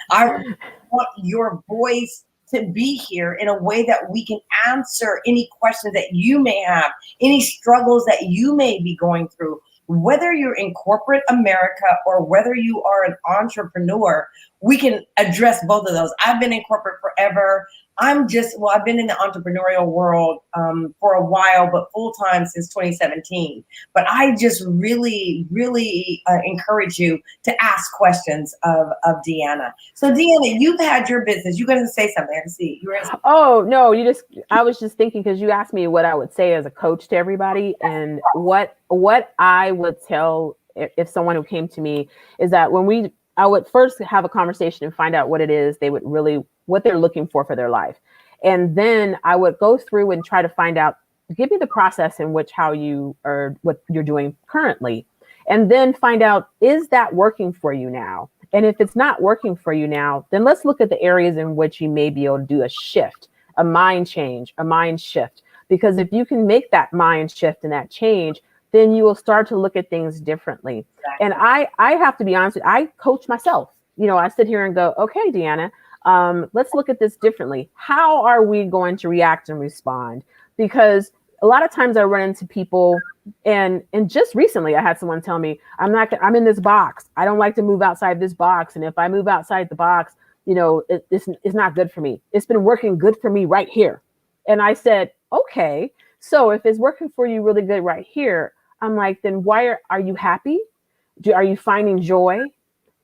I want your voice to be here in a way that we can answer any questions that you may have, any struggles that you may be going through, whether you're in corporate America or whether you are an entrepreneur, we can address both of those. I've been in corporate forever. I've been in the entrepreneurial world for a while, but full-time since 2017. But I just really, really encourage you to ask questions of Deanna. So Deanna, you've had your business. You're going to say something. I can see. Oh, no, I was just thinking because you asked me what I would say as a coach to everybody. And what I would tell if someone who came to me is that when I would first have a conversation and find out what it is they would really, what they're looking for their life. And then I would go through and try to find out, give me the process in which how you are, what you're doing currently. And then find out, is that working for you now? And if it's not working for you now, then let's look at the areas in which you may be able to do a shift, a mind change, a mind shift. Because if you can make that mind shift and that change, then you will start to look at things differently. Exactly. And I have to be honest with you, I coach myself. You know, I sit here and go, okay, Deanna, let's look at this differently. How are we going to react and respond? Because a lot of times I run into people, and just recently I had someone tell me, I'm in this box. I don't like to move outside this box. And if I move outside the box, you know, it's not good for me. It's been working good for me right here. And I said, okay, so if it's working for you really good right here, I'm like, then why are you happy? Are you finding joy?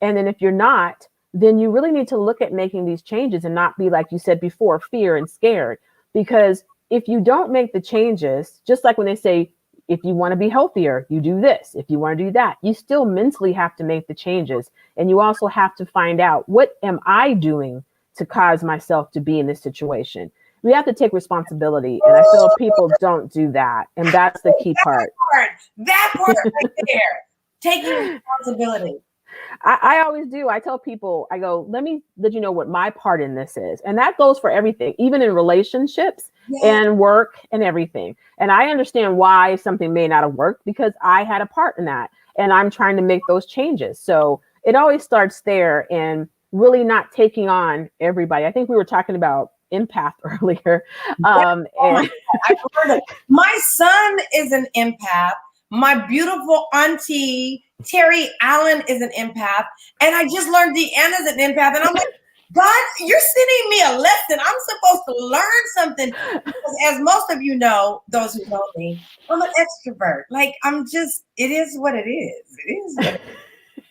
And then if you're not, then you really need to look at making these changes and not be, like you said before, fear and scared. Because if you don't make the changes, just like when they say, if you want to be healthier, you do this. If you want to do that, you still mentally have to make the changes. And you also have to find out, what am I doing to cause myself to be in this situation? We have to take responsibility. And I feel people don't do that. And that's the key part. That part right there, taking responsibility. I always do. I tell people, I go, let me let you know what my part in this is. And that goes for everything, even in relationships and work and everything. And I understand why something may not have worked, because I had a part in that. And I'm trying to make those changes. So it always starts there, and really not taking on everybody. I think we were talking about empath earlier. And I've heard it. My son is an empath. My beautiful auntie Terry Allen is an empath, and I just learned Deanna's an empath, and I'm like, God, you're sending me a lesson. I'm supposed to learn something. Because as most of you know, those who know me, I'm an extrovert. Like, it is what it is. It is what it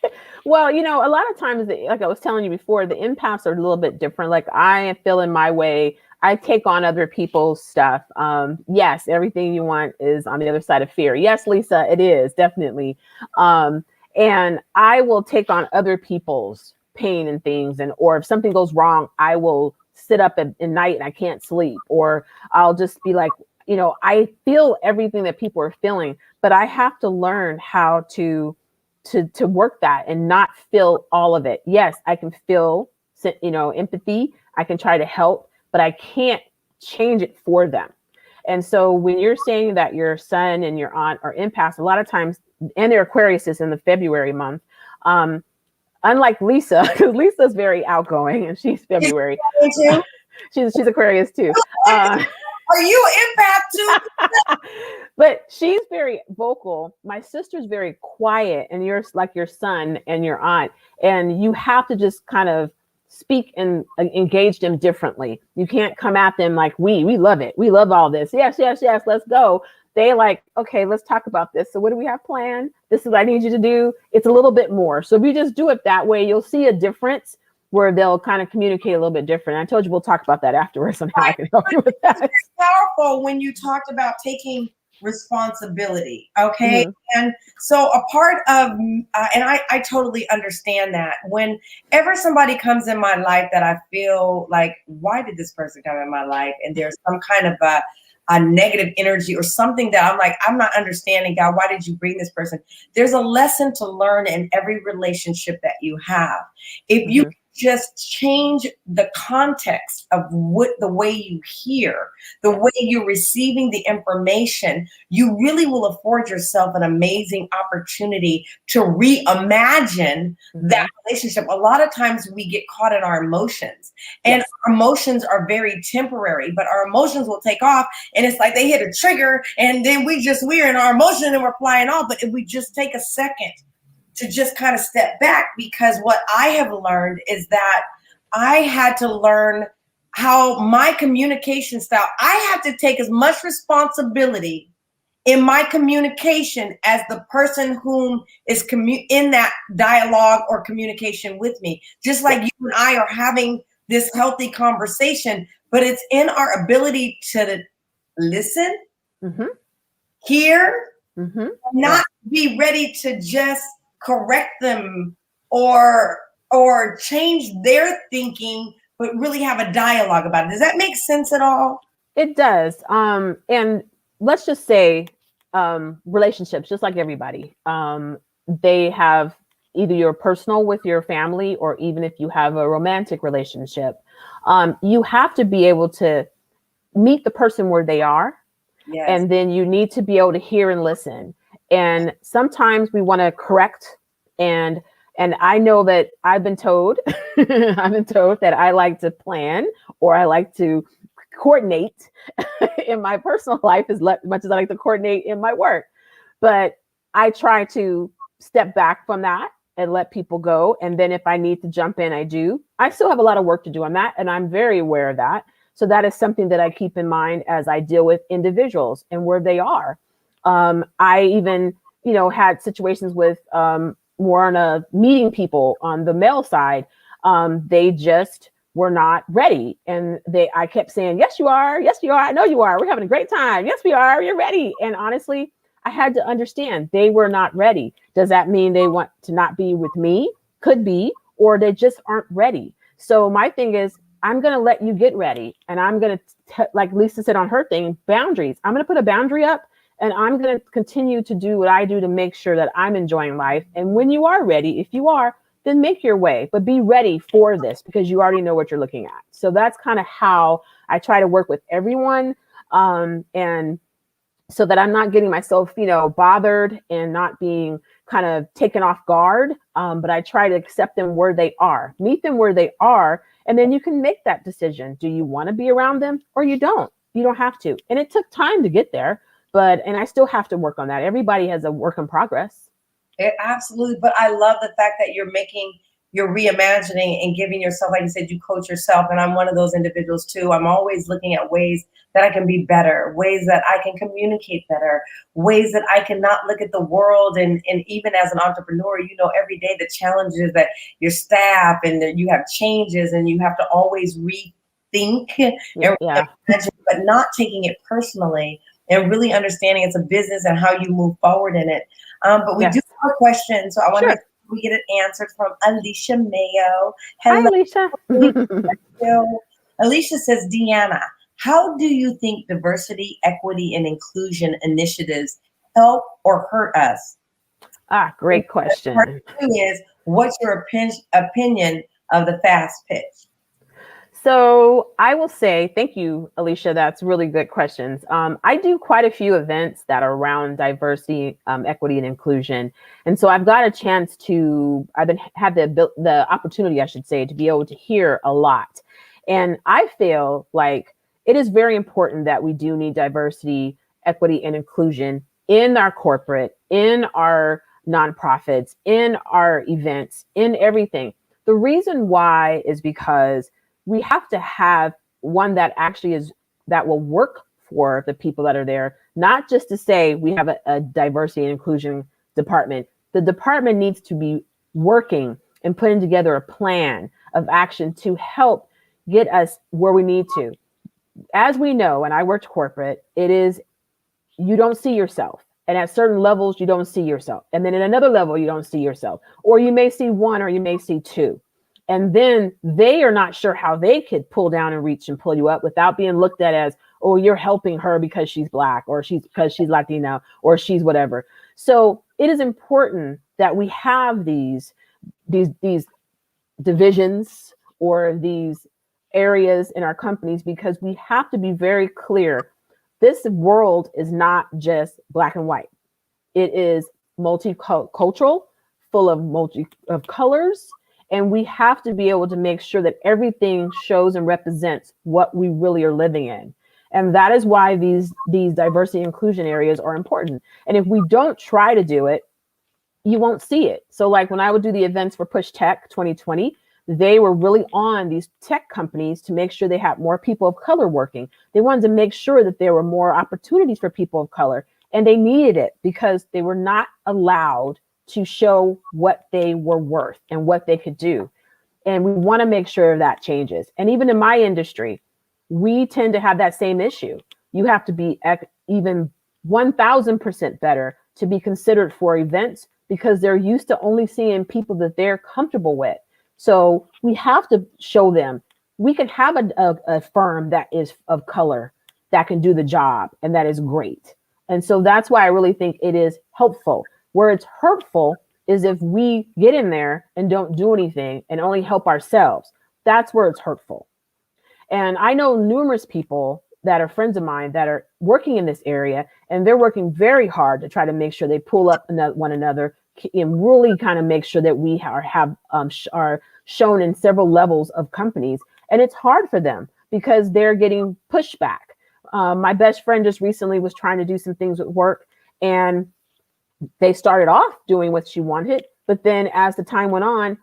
is. Well, you know, a lot of times, like I was telling you before, the empaths are a little bit different. Like, I feel in my way, I take on other people's stuff. Yes, everything you want is on the other side of fear. Yes, Lisa, it is definitely. And I will take on other people's pain and things. And, or if something goes wrong, I will sit up at night and I can't sleep, or I'll just be like, you know, I feel everything that people are feeling, but I have to learn how to work that and not feel all of it. Yes, I can feel, you know, empathy. I can try to help, but I can't change it for them. And so when you're saying that your son and your aunt are empaths, a lot of times, and they're Aquariuses in the February month, unlike Lisa, because Lisa's very outgoing and she's February. she's Aquarius too. Are you empath too? But she's very vocal. My sister's very quiet, and you're like your son and your aunt, and you have to just kind of speak and engage them differently. You can't come at them like, we love it. We love all this. Yes, yes, yes, let's go. They like, okay, let's talk about this. So what do we have planned? This is what I need you to do. It's a little bit more. So if you just do it that way, you'll see a difference where they'll kind of communicate a little bit different. I told you we'll talk about that afterwards on how I can help you with that. It's powerful when you talked about taking responsibility. Okay. Mm-hmm. And so a part of, and I totally understand that whenever somebody comes in my life that I feel like, why did this person come in my life? And there's some kind of a negative energy or something that I'm like, I'm not understanding, God, why did you bring this person? There's a lesson to learn in every relationship that you have. If you just change the context of the way you hear, the way you're receiving the information, you really will afford yourself an amazing opportunity to reimagine that relationship. A lot of times we get caught in our emotions, and our emotions are very temporary, but our emotions will take off, and it's like they hit a trigger, and then we're in our emotion and we're flying off. But if we just take a second to just kind of step back, because what I have learned is that I had to learn how my communication style, I have to take as much responsibility in my communication as the person whom is in that dialogue or communication with me. Just like you and I are having this healthy conversation, but it's in our ability to listen, hear, not be ready to just correct them or or change their thinking, but really have a dialogue about it. Does that make sense at all? It does. And let's just say relationships, just like everybody, they have either your personal with your family, or even if you have a romantic relationship, you have to be able to meet the person where they are. Yes. And then you need to be able to hear and listen. And sometimes we want to correct. And I know that I've been told, I've been told that I like to plan, or I like to coordinate in my personal life as much as I like to coordinate in my work. But I try to step back from that and let people go. And then if I need to jump in, I do. I still have a lot of work to do on that, and I'm very aware of that. So that is something that I keep in mind as I deal with individuals and where they are. I even, had situations with more on a meeting people on the male side. They just were not ready. And I kept saying, yes, you are. Yes, you are. I know you are. We're having a great time. Yes, we are. You're ready. And honestly, I had to understand they were not ready. Does that mean they want to not be with me? Could be, or they just aren't ready. So my thing is, I'm going to let you get ready. And I'm going to, like Lisa said on her thing, boundaries. I'm going to put a boundary up, and I'm going to continue to do what I do to make sure that I'm enjoying life. And when you are ready, if you are, then make your way, but be ready for this, because you already know what you're looking at. So that's kind of how I try to work with everyone. And so that I'm not getting myself, bothered and not being kind of taken off guard. But I try to accept them where they are, meet them where they are. And then you can make that decision. Do you want to be around them, or you don't? You don't have to. And it took time to get there, and I still have to work on that. Everybody has a work in progress. Absolutely. But I love the fact that you're reimagining and giving yourself, like you said, you coach yourself. And I'm one of those individuals too. I'm always looking at ways that I can be better, ways that I can communicate better, ways that I can not look at the world. And even as an entrepreneur, every day the challenges that your staff, and that you have changes, and you have to always rethink and reimagine, but not taking it personally, and really understanding it's a business and how you move forward in it. But we do have a question, so I want to make sure we get it answered from Alicia Mayo. Hello. Hi, Alicia. Alicia says, Deanna, how do you think diversity, equity, and inclusion initiatives help or hurt us? Great question. Part two is, what's your opinion of the fast pitch? So I will say, thank you, Alicia. That's really good questions. I do quite a few events that are around diversity, equity, and inclusion. And so I've got a chance had the opportunity, I should say, to be able to hear a lot. And I feel like it is very important that we do need diversity, equity, and inclusion in our corporate, in our nonprofits, in our events, in everything. The reason why is because we have to have one that will work for the people that are there, not just to say we have a diversity and inclusion department. The department needs to be working and putting together a plan of action to help get us where we need to. As we know, and I worked corporate, you don't see yourself. And at certain levels, you don't see yourself. And then at another level, you don't see yourself. Or you may see one, or you may see two. And then they are not sure how they could pull down and reach and pull you up without being looked at as, oh, you're helping her because she's Black, or because she's Latina, or she's whatever. So it is important that we have these divisions or these areas in our companies, because we have to be very clear. This world is not just black and white. It is multicultural, full of colors. And we have to be able to make sure that everything shows and represents what we really are living in. And that is why these diversity and inclusion areas are important. And if we don't try to do it, you won't see it. So like when I would do the events for Push Tech 2020, they were really on these tech companies to make sure they had more people of color working. They wanted to make sure that there were more opportunities for people of color. And they needed it because they were not allowed to show what they were worth and what they could do. And we want to make sure that changes. And even in my industry, we tend to have that same issue. You have to be even 1000% better to be considered for events, because they're used to only seeing people that they're comfortable with. So we have to show them we can have a firm that is of color that can do the job, and that is great. And so that's why I really think it is helpful. Where it's hurtful is if we get in there and don't do anything and only help ourselves. That's where it's hurtful. And I know numerous people that are friends of mine that are working in this area, and they're working very hard to try to make sure they pull up one another and really kind of make sure that we are shown in several levels of companies. And it's hard for them because they're getting pushback. My best friend just recently was trying to do some things with work, and they started off doing what she wanted, but then as the time went on,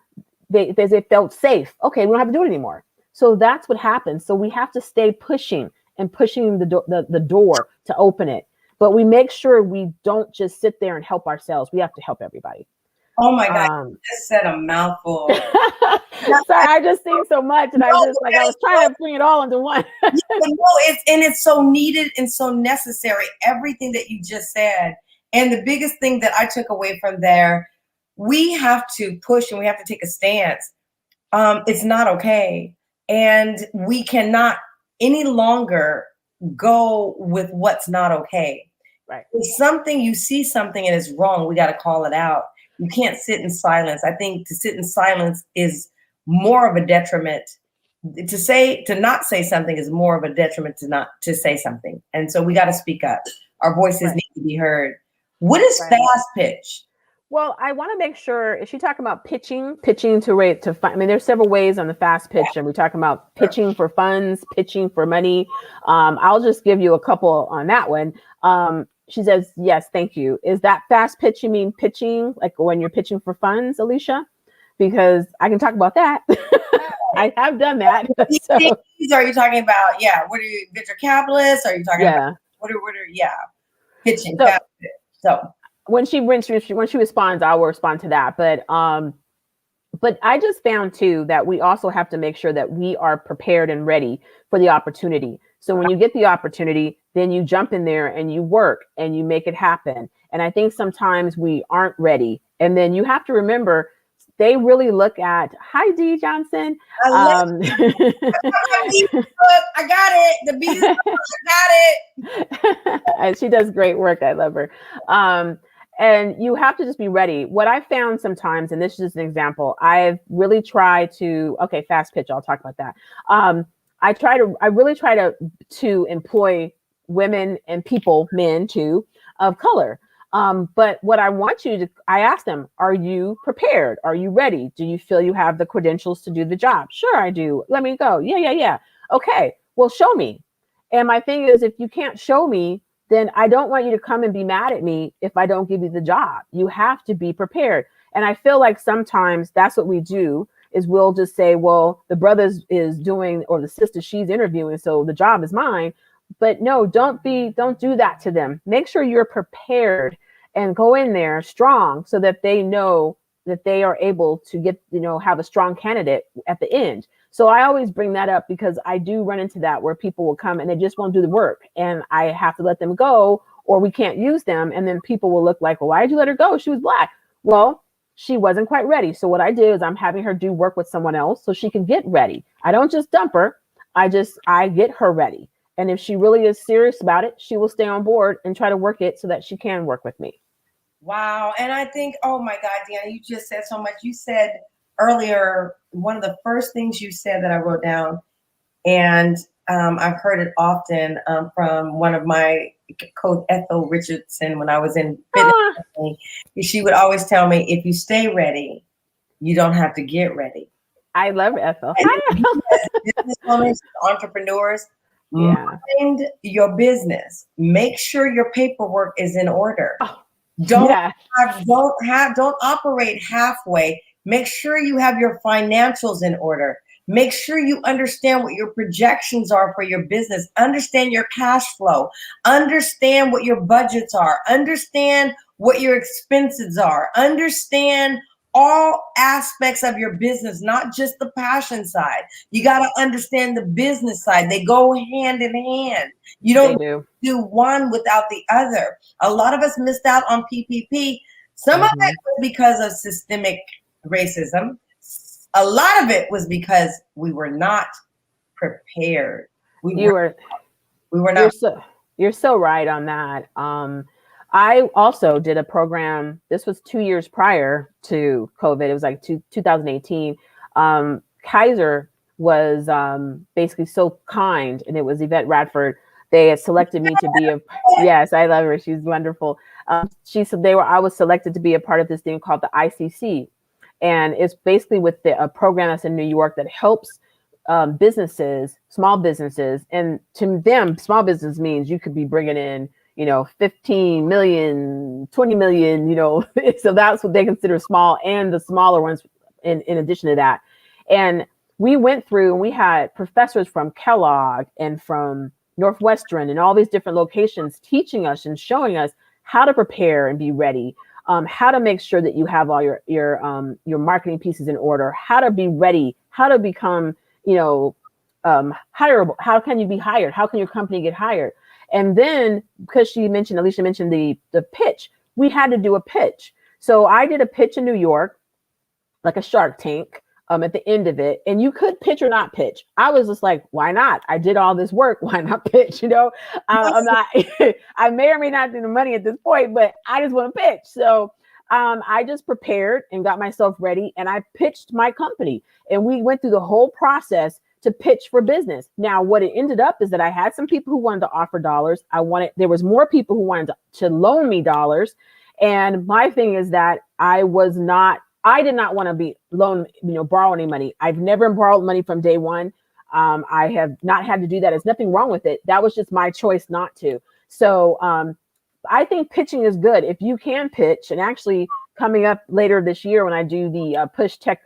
they felt safe. Okay, we don't have to do it anymore. So that's what happens. So we have to stay pushing and pushing the door to open it. But we make sure we don't just sit there and help ourselves. We have to help everybody. Oh my God, you just said a mouthful. Sorry, I just seen so much, and I was trying to bring it all into one. It's so needed and so necessary. Everything that you just said. And the biggest thing that I took away from there, we have to push and we have to take a stance. It's not okay. And we cannot any longer go with what's not okay. Right. If you see something and it's wrong, we got to call it out. You can't sit in silence. I think to sit in silence is more of a detriment. To not say something is more of a detriment to say something. And so we got to speak up. Our voices need to be heard. What is fast pitch? Well, I want to make sure, is she talking about pitching to fund? I mean, there's several ways on the fast pitch, and we're talking about pitching for funds, pitching for money. I'll just give you a couple on that one. She says, yes, thank you. Is that fast pitch, you mean pitching, like when you're pitching for funds, Alicia? Because I can talk about that. I have done that. So. Are you talking about, what are you, venture capitalists? Are you talking about, what are pitching, fast pitch? So when she responds, I will respond to that. But I just found too that we also have to make sure that we are prepared and ready for the opportunity. So when you get the opportunity, then you jump in there and you work and you make it happen. And I think sometimes we aren't ready. And then you have to remember, they really look at, hi, Dee Johnson. I got it. The beat is I got it. And she does great work. I love her. And you have to just be ready. What I found sometimes, and this is just an example, I've really tried to, fast pitch, I'll talk about that. I really try to employ women and people, men too, of color. But what I ask them, are you prepared? Are you ready? Do you feel you have the credentials to do the job? Sure, I do. Let me go. Yeah. Okay, well, show me. And my thing is, if you can't show me, then I don't want you to come and be mad at me if I don't give you the job. You have to be prepared. And I feel like sometimes that's what we do, is we'll just say, well, the brother is doing, or the sister, she's interviewing, so the job is mine. But no, don't do that to them. Make sure you're prepared and go in there strong so that they know that they are able to get, have a strong candidate at the end. So I always bring that up because I do run into that where people will come and they just won't do the work, and I have to let them go, or we can't use them. And then people will look like, well, why did you let her go? She was Black. Well, she wasn't quite ready. So what I do is I'm having her do work with someone else so she can get ready. I don't just dump her. I get her ready. And if she really is serious about it, she will stay on board and try to work it so that she can work with me. Wow. And I think, oh my God, Deanna, you just said so much. You said earlier, one of the first things you said that I wrote down, and I've heard it often from one of my coach, Ethel Richardson, when I was in fitness. She would always tell me, if you stay ready, you don't have to get ready. I love Ethel. Business owners, entrepreneurs, mind your business. Make sure your paperwork is in order. Don't operate halfway. Make sure you have your financials in order. Make sure you understand what your projections are for your business. Understand your cash flow. Understand what your budgets are. Understand what your expenses are. Understand all aspects of your business, not just the passion side. You got to understand the business side. They go hand in hand. You don't do one without the other. A lot of us missed out on PPP. Some of it was because of systemic racism. a lot of it was because we were not prepared. We were You're not. so right on that. I also did a program. This was 2 years prior to COVID. It was like 2018. Kaiser was basically so kind, and it was Yvette Radford. They had selected me to be a yes, I love her. She's wonderful. She said I was selected to be a part of this thing called the ICC, and it's basically with a program that's in New York that helps businesses, small businesses, and to them, small business means you could be bringing in, 15 million, 20 million, so that's what they consider small, and the smaller ones in addition to that. And we went through and we had professors from Kellogg and from Northwestern and all these different locations teaching us and showing us how to prepare and be ready, how to make sure that you have all your marketing pieces in order, how to be ready, how to become hireable. How can you be hired? How can your company get hired? And then because Alicia mentioned the pitch, we had to do a pitch. So I did a pitch in New York, like a Shark Tank, at the end of it. And you could pitch or not pitch. I was just like, why not? I did all this work. Why not pitch? I'm not, I may or may not do the money at this point, but I just want to pitch. So I just prepared and got myself ready, and I pitched my company, and we went through the whole process to pitch for business. Now, what it ended up is that I had some people who wanted to offer dollars. There was more people who wanted to loan me dollars. And my thing is that I did not want to be borrow any money. I've never borrowed money from day one. I have not had to do that. There's nothing wrong with it. That was just my choice not to. So, I think pitching is good. If you can pitch, and actually coming up later this year when I do the Push Tech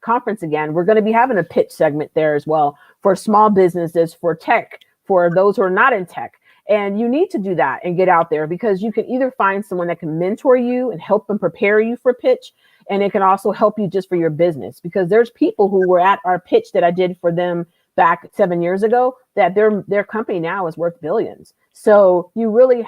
conference again, we're going to be having a pitch segment there as well for small businesses, for tech, for those who are not in tech. And you need to do that and get out there, because you can either find someone that can mentor you and help them prepare you for pitch. And it can also help you just for your business, because there's people who were at our pitch that I did for them back 7 years ago that their company now is worth billions. So you really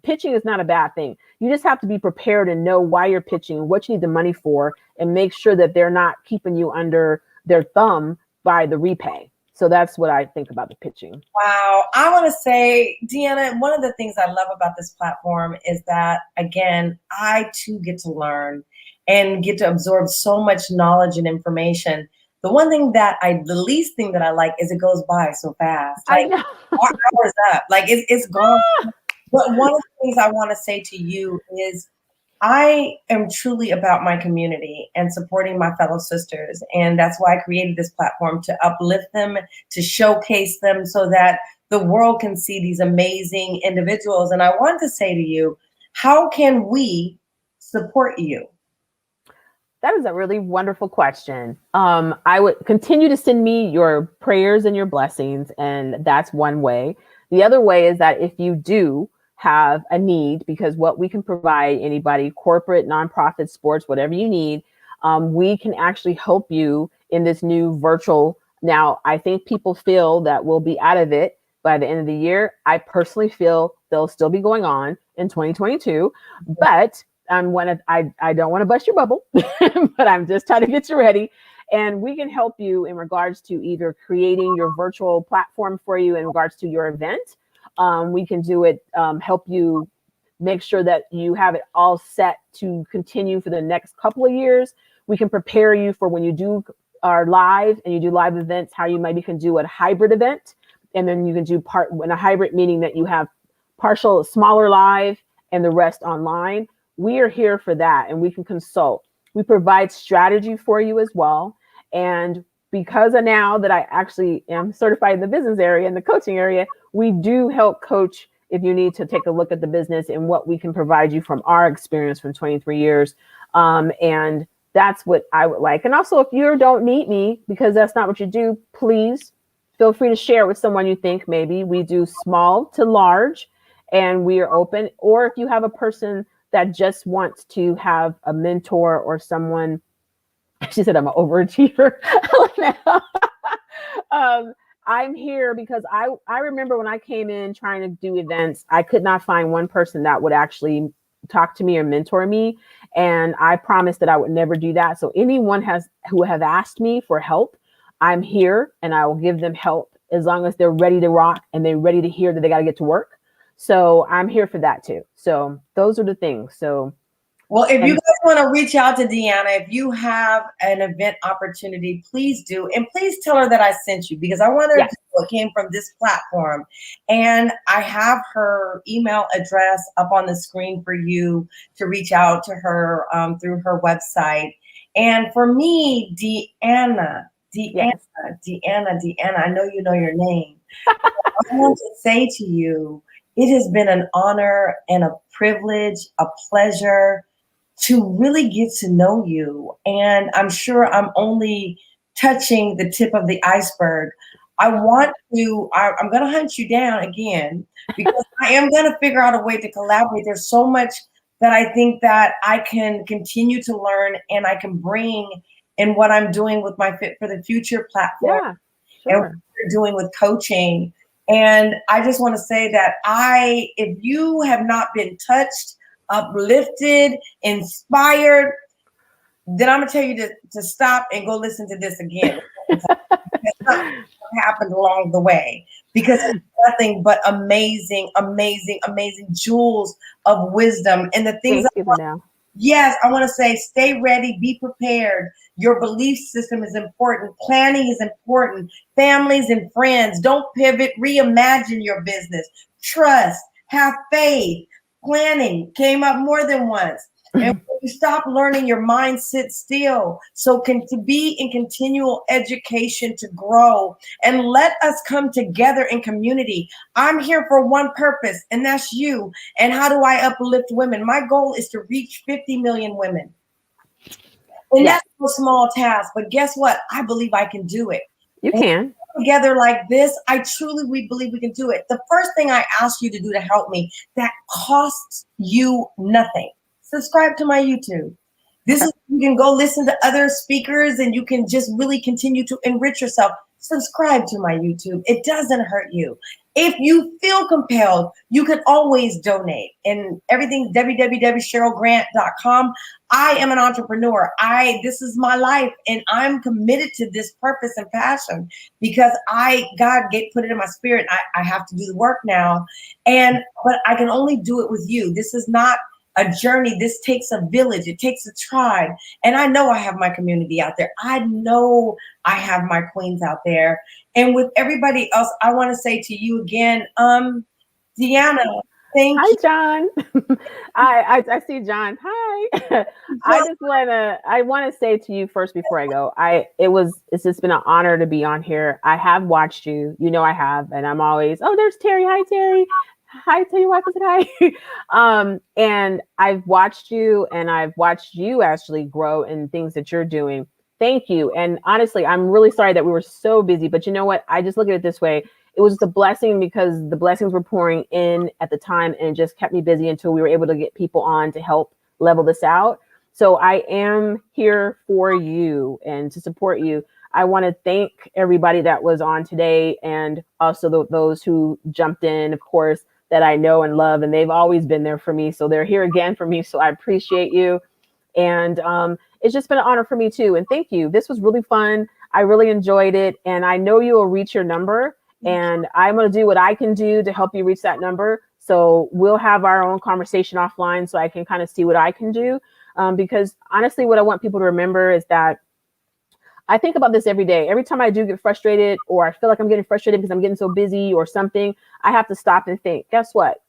pitching is not a bad thing. You just have to be prepared and know why you're pitching, what you need the money for, and make sure that they're not keeping you under their thumb by the repay. So that's what I think about the pitching. Wow. I want to say, Deanna, one of the things I love about this platform is that, again, I too get to learn and get to absorb so much knowledge and information. The least thing that I like is it goes by so fast. Like, our hour's up. Like, it's gone. But one of the things I want to say to you is I am truly about my community and supporting my fellow sisters. And that's why I created this platform, to uplift them, to showcase them, so that the world can see these amazing individuals. And I want to say to you, how can we support you? That is a really wonderful question. I would continue to send me your prayers and your blessings, and that's one way. The other way is that if you do have a need, because what we can provide anybody, corporate, nonprofit, sports, whatever you need, we can actually help you in this new virtual. Now, I think people feel that we'll be out of it by the end of the year. I personally feel they'll still be going on in 2022, but I don't want to bust your bubble, but I'm just trying to get you ready. And we can help you in regards to either creating your virtual platform for you in regards to your event. We can do it, help you make sure that you have it all set to continue for the next couple of years. We can prepare you for when you are live and you do live events, how you maybe can do a hybrid event. And then you can do a hybrid, meaning that you have partial, smaller live and the rest online. We are here for that, and we can consult. We provide strategy for you as well. And because of now that I actually am certified in the business area and the coaching area, we do help coach if you need to take a look at the business and what we can provide you from our experience from 23 years. And that's what I would like. And also, if you don't need me, because that's not what you do, please feel free to share with someone you think maybe. We do small to large, and we are open. Or if you have a person that just wants to have a mentor or someone, she said I'm an overachiever. I'm here because I remember when I came in trying to do events, I could not find one person that would actually talk to me or mentor me. And I promised that I would never do that. So anyone who have asked me for help, I'm here and I will give them help as long as they're ready to rock and they're ready to hear that they got to get to work. So I'm here for that too. So those are the things. So well, if you guys want to reach out to Deanna, if you have an event opportunity, please do. And please tell her that I sent you, because I want her to know it came from this platform. And I have her email address up on the screen for you to reach out to her through her website. And for me, Deanna, I know you know your name. I want to say to you, it has been an honor and a privilege, a pleasure to really get to know you. And I'm sure I'm only touching the tip of the iceberg. I'm going to hunt you down again, because I am going to figure out a way to collaborate. There's so much that I think that I can continue to learn and I can bring in what I'm doing with my Fit for the Future platform and what you're doing with coaching. And I just want to say that if you have not been touched, uplifted, inspired, then I'm gonna tell you to stop and go listen to this again. Something happened along the way, because it's nothing but amazing jewels of wisdom and the things. Yes, I want to say, stay ready, be prepared. Your belief system is important. Planning is important. Families and friends, don't pivot, reimagine your business. Trust, have faith. Planning came up more than once. And when you stop learning, your mind sits still. So to be in continual education to grow, and let us come together in community. I'm here for one purpose, and that's you. And how do I uplift women? My goal is to reach 50 million women. And that's a small task, but guess what? I believe I can do it. You can. Together like this, we believe we can do it. The first thing I ask you to do to help me, that costs you nothing. Subscribe to my YouTube. You can go listen to other speakers and you can just really continue to enrich yourself. Subscribe to my YouTube. It doesn't hurt you. If you feel compelled, you can always donate. And everything's www.cherylgrant.com. I am an entrepreneur. This is my life, and I'm committed to this purpose and passion because God put it in my spirit. I have to do the work now, but I can only do it with you. This is not a journey. This takes a village. It takes a tribe. And I know I have my community out there. I know I have my queens out there. And with everybody else, I want to say to you again, Deanna, thank you. Hi, John. I see John. Hi. I want to say to you first before I go, it's just been an honor to be on here. I have watched you, I have, and I'm always, oh, there's Terry. Hi, Terry. Hi, tell your wife I said hi. And I've watched you, and I've watched you actually grow in things that you're doing. Thank you. And honestly, I'm really sorry that we were so busy, but you know what? I just look at it this way. It was just a blessing because the blessings were pouring in at the time, and it just kept me busy until we were able to get people on to help level this out. So I am here for you and to support you. I want to thank everybody that was on today, and also those who jumped in, of course, that I know and love, and they've always been there for me. So they're here again for me. So I appreciate you. And it's just been an honor for me too. And thank you. This was really fun. I really enjoyed it. And I know you will reach your number, and I'm going to do what I can do to help you reach that number. So we'll have our own conversation offline so I can kind of see what I can do. Because honestly, what I want people to remember is that I think about this every day. Every time I do get frustrated, or I feel like I'm getting frustrated because I'm getting so busy or something, I have to stop and think, guess what?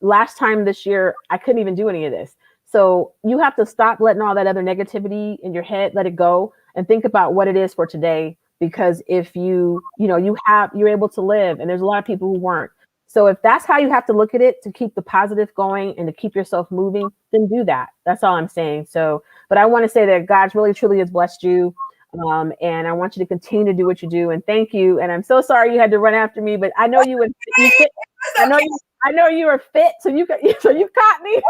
Last time this year, I couldn't even do any of this. So you have to stop letting all that other negativity in your head, let it go, and think about what it is for today. Because if you're able to live, and there's a lot of people who weren't. So if that's how you have to look at it to keep the positive going and to keep yourself moving, then do that. That's all I'm saying. So, but I want to say that God really, truly has blessed you. And I want you to continue to do what you do. And thank you. And I'm so sorry you had to run after me, but I know you would. I know you were fit, so you caught me.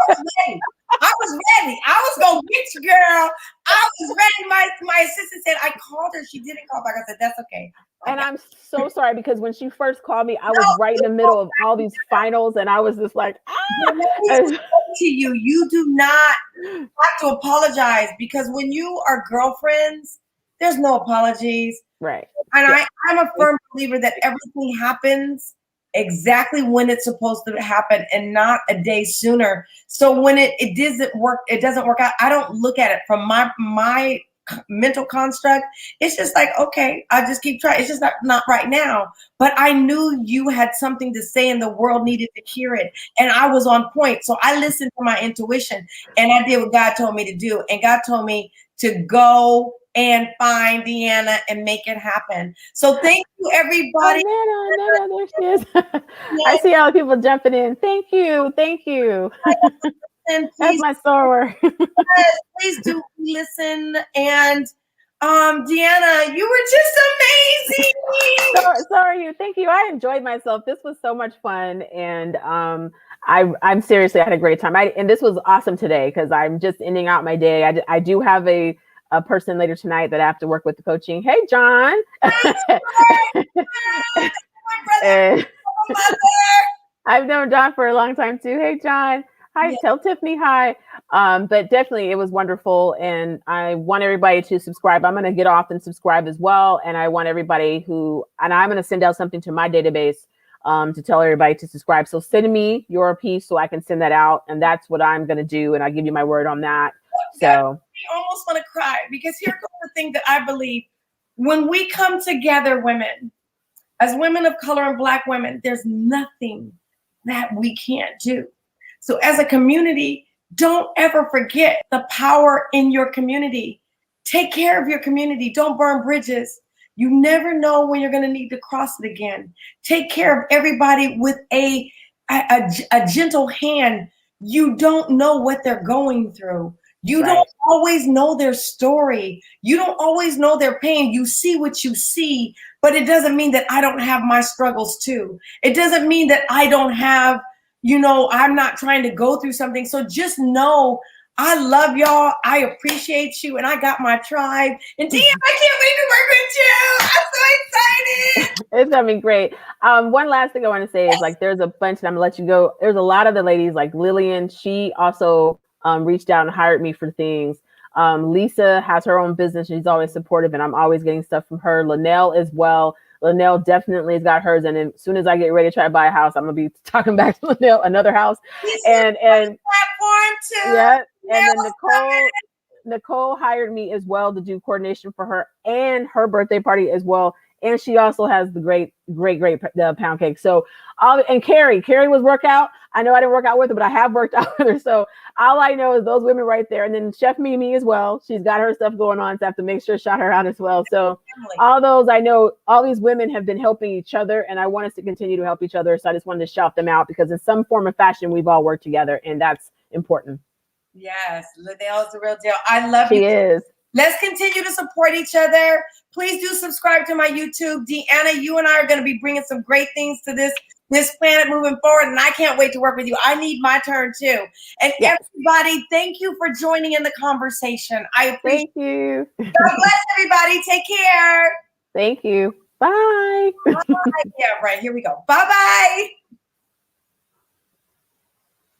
I was ready. I was gonna get you, girl. I was ready. My assistant said I called her. She didn't call back. I said that's okay. And I'm so sorry because when she first called me, I No, was right in you the middle of all these finals, and I was just like, But let me ah. say to you, you do not have to apologize because when you are girlfriends, there's no apologies. Right. And Yeah. I'm a firm believer that everything happens exactly when it's supposed to happen and not a day sooner. So when it doesn't work out. I don't look at it from my mental construct. It's just like, okay, I just keep trying. It's just not right now. But I knew you had something to say and the world needed to hear it. And I was on point. So I listened to my intuition and I did what God told me to do. And God told me to go and find Deanna and make it happen. So thank you, everybody. Oh, Nana, there she is. I see all the people jumping in. Thank you. And That's please, my soror. please do listen. And Deanna, you were just amazing. So are you. Thank you. I enjoyed myself. This was so much fun, and I'm seriously, I had a great time. And this was awesome today because I'm just ending out my day. I do have a person later tonight that I have to work with the coaching. Hey, John. And I've known John for a long time too. Hey, John. Hi, Yeah. tell Tiffany hi. But definitely it was wonderful. And I want everybody to subscribe. I'm going to get off and subscribe as well. And I want everybody and I'm going to send out something to my database to tell everybody to subscribe. So send me your piece so I can send that out. And that's what I'm going to do. And I'll give you my word on that. So I almost want to cry because here goes the thing that I believe. When we come together, women, as women of color and Black women, there's nothing that we can't do. So as a community, don't ever forget the power in your community. Take care of your community. Don't burn bridges. You never know when you're going to need to cross it again. Take care of everybody with a gentle hand. You don't know what they're going through. You don't always know their story. You don't always know their pain. You see what you see, but it doesn't mean that I don't have my struggles too. It doesn't mean that I don't have, I'm not trying to go through something. So just know I love y'all. I appreciate you. And I got my tribe. And Deanna, I can't wait to work with you. I'm so excited. It's gonna be great. One last thing I want to say is there's a bunch, and I'm gonna let you go. There's a lot of the ladies like Lillian. She also reached out and hired me for things. Lisa has her own business. She's always supportive, and I'm always getting stuff from her. Linnell as well. Linnell definitely has got hers. And then as soon as I get ready to try to buy a house, I'm gonna be talking back to Linnell, another house. And platform too. Yeah, and then Nicole hired me as well to do coordination for her and her birthday party as well. And she also has the great pound cake. So, and Carrie was workout. I know I didn't work out with her, but I have worked out with her. So all I know is those women right there. And then Chef Mimi as well. She's got her stuff going on. So I have to make sure I shout her out as well. So all those, I know all these women have been helping each other, and I want us to continue to help each other. So I just wanted to shout them out because in some form or fashion, we've all worked together, and that's important. Yes, Liddell's the real deal. I love you. She is. Let's continue to support each other. Please do subscribe to my YouTube. Deanna, you and I are going to be bringing some great things to this planet moving forward, and I can't wait to work with you. I need my turn too. And everybody, thank you for joining in the conversation. I appreciate Thank you. God bless everybody. Take care. Thank you. Bye. Bye. Yeah, right. Here we go. Bye-bye.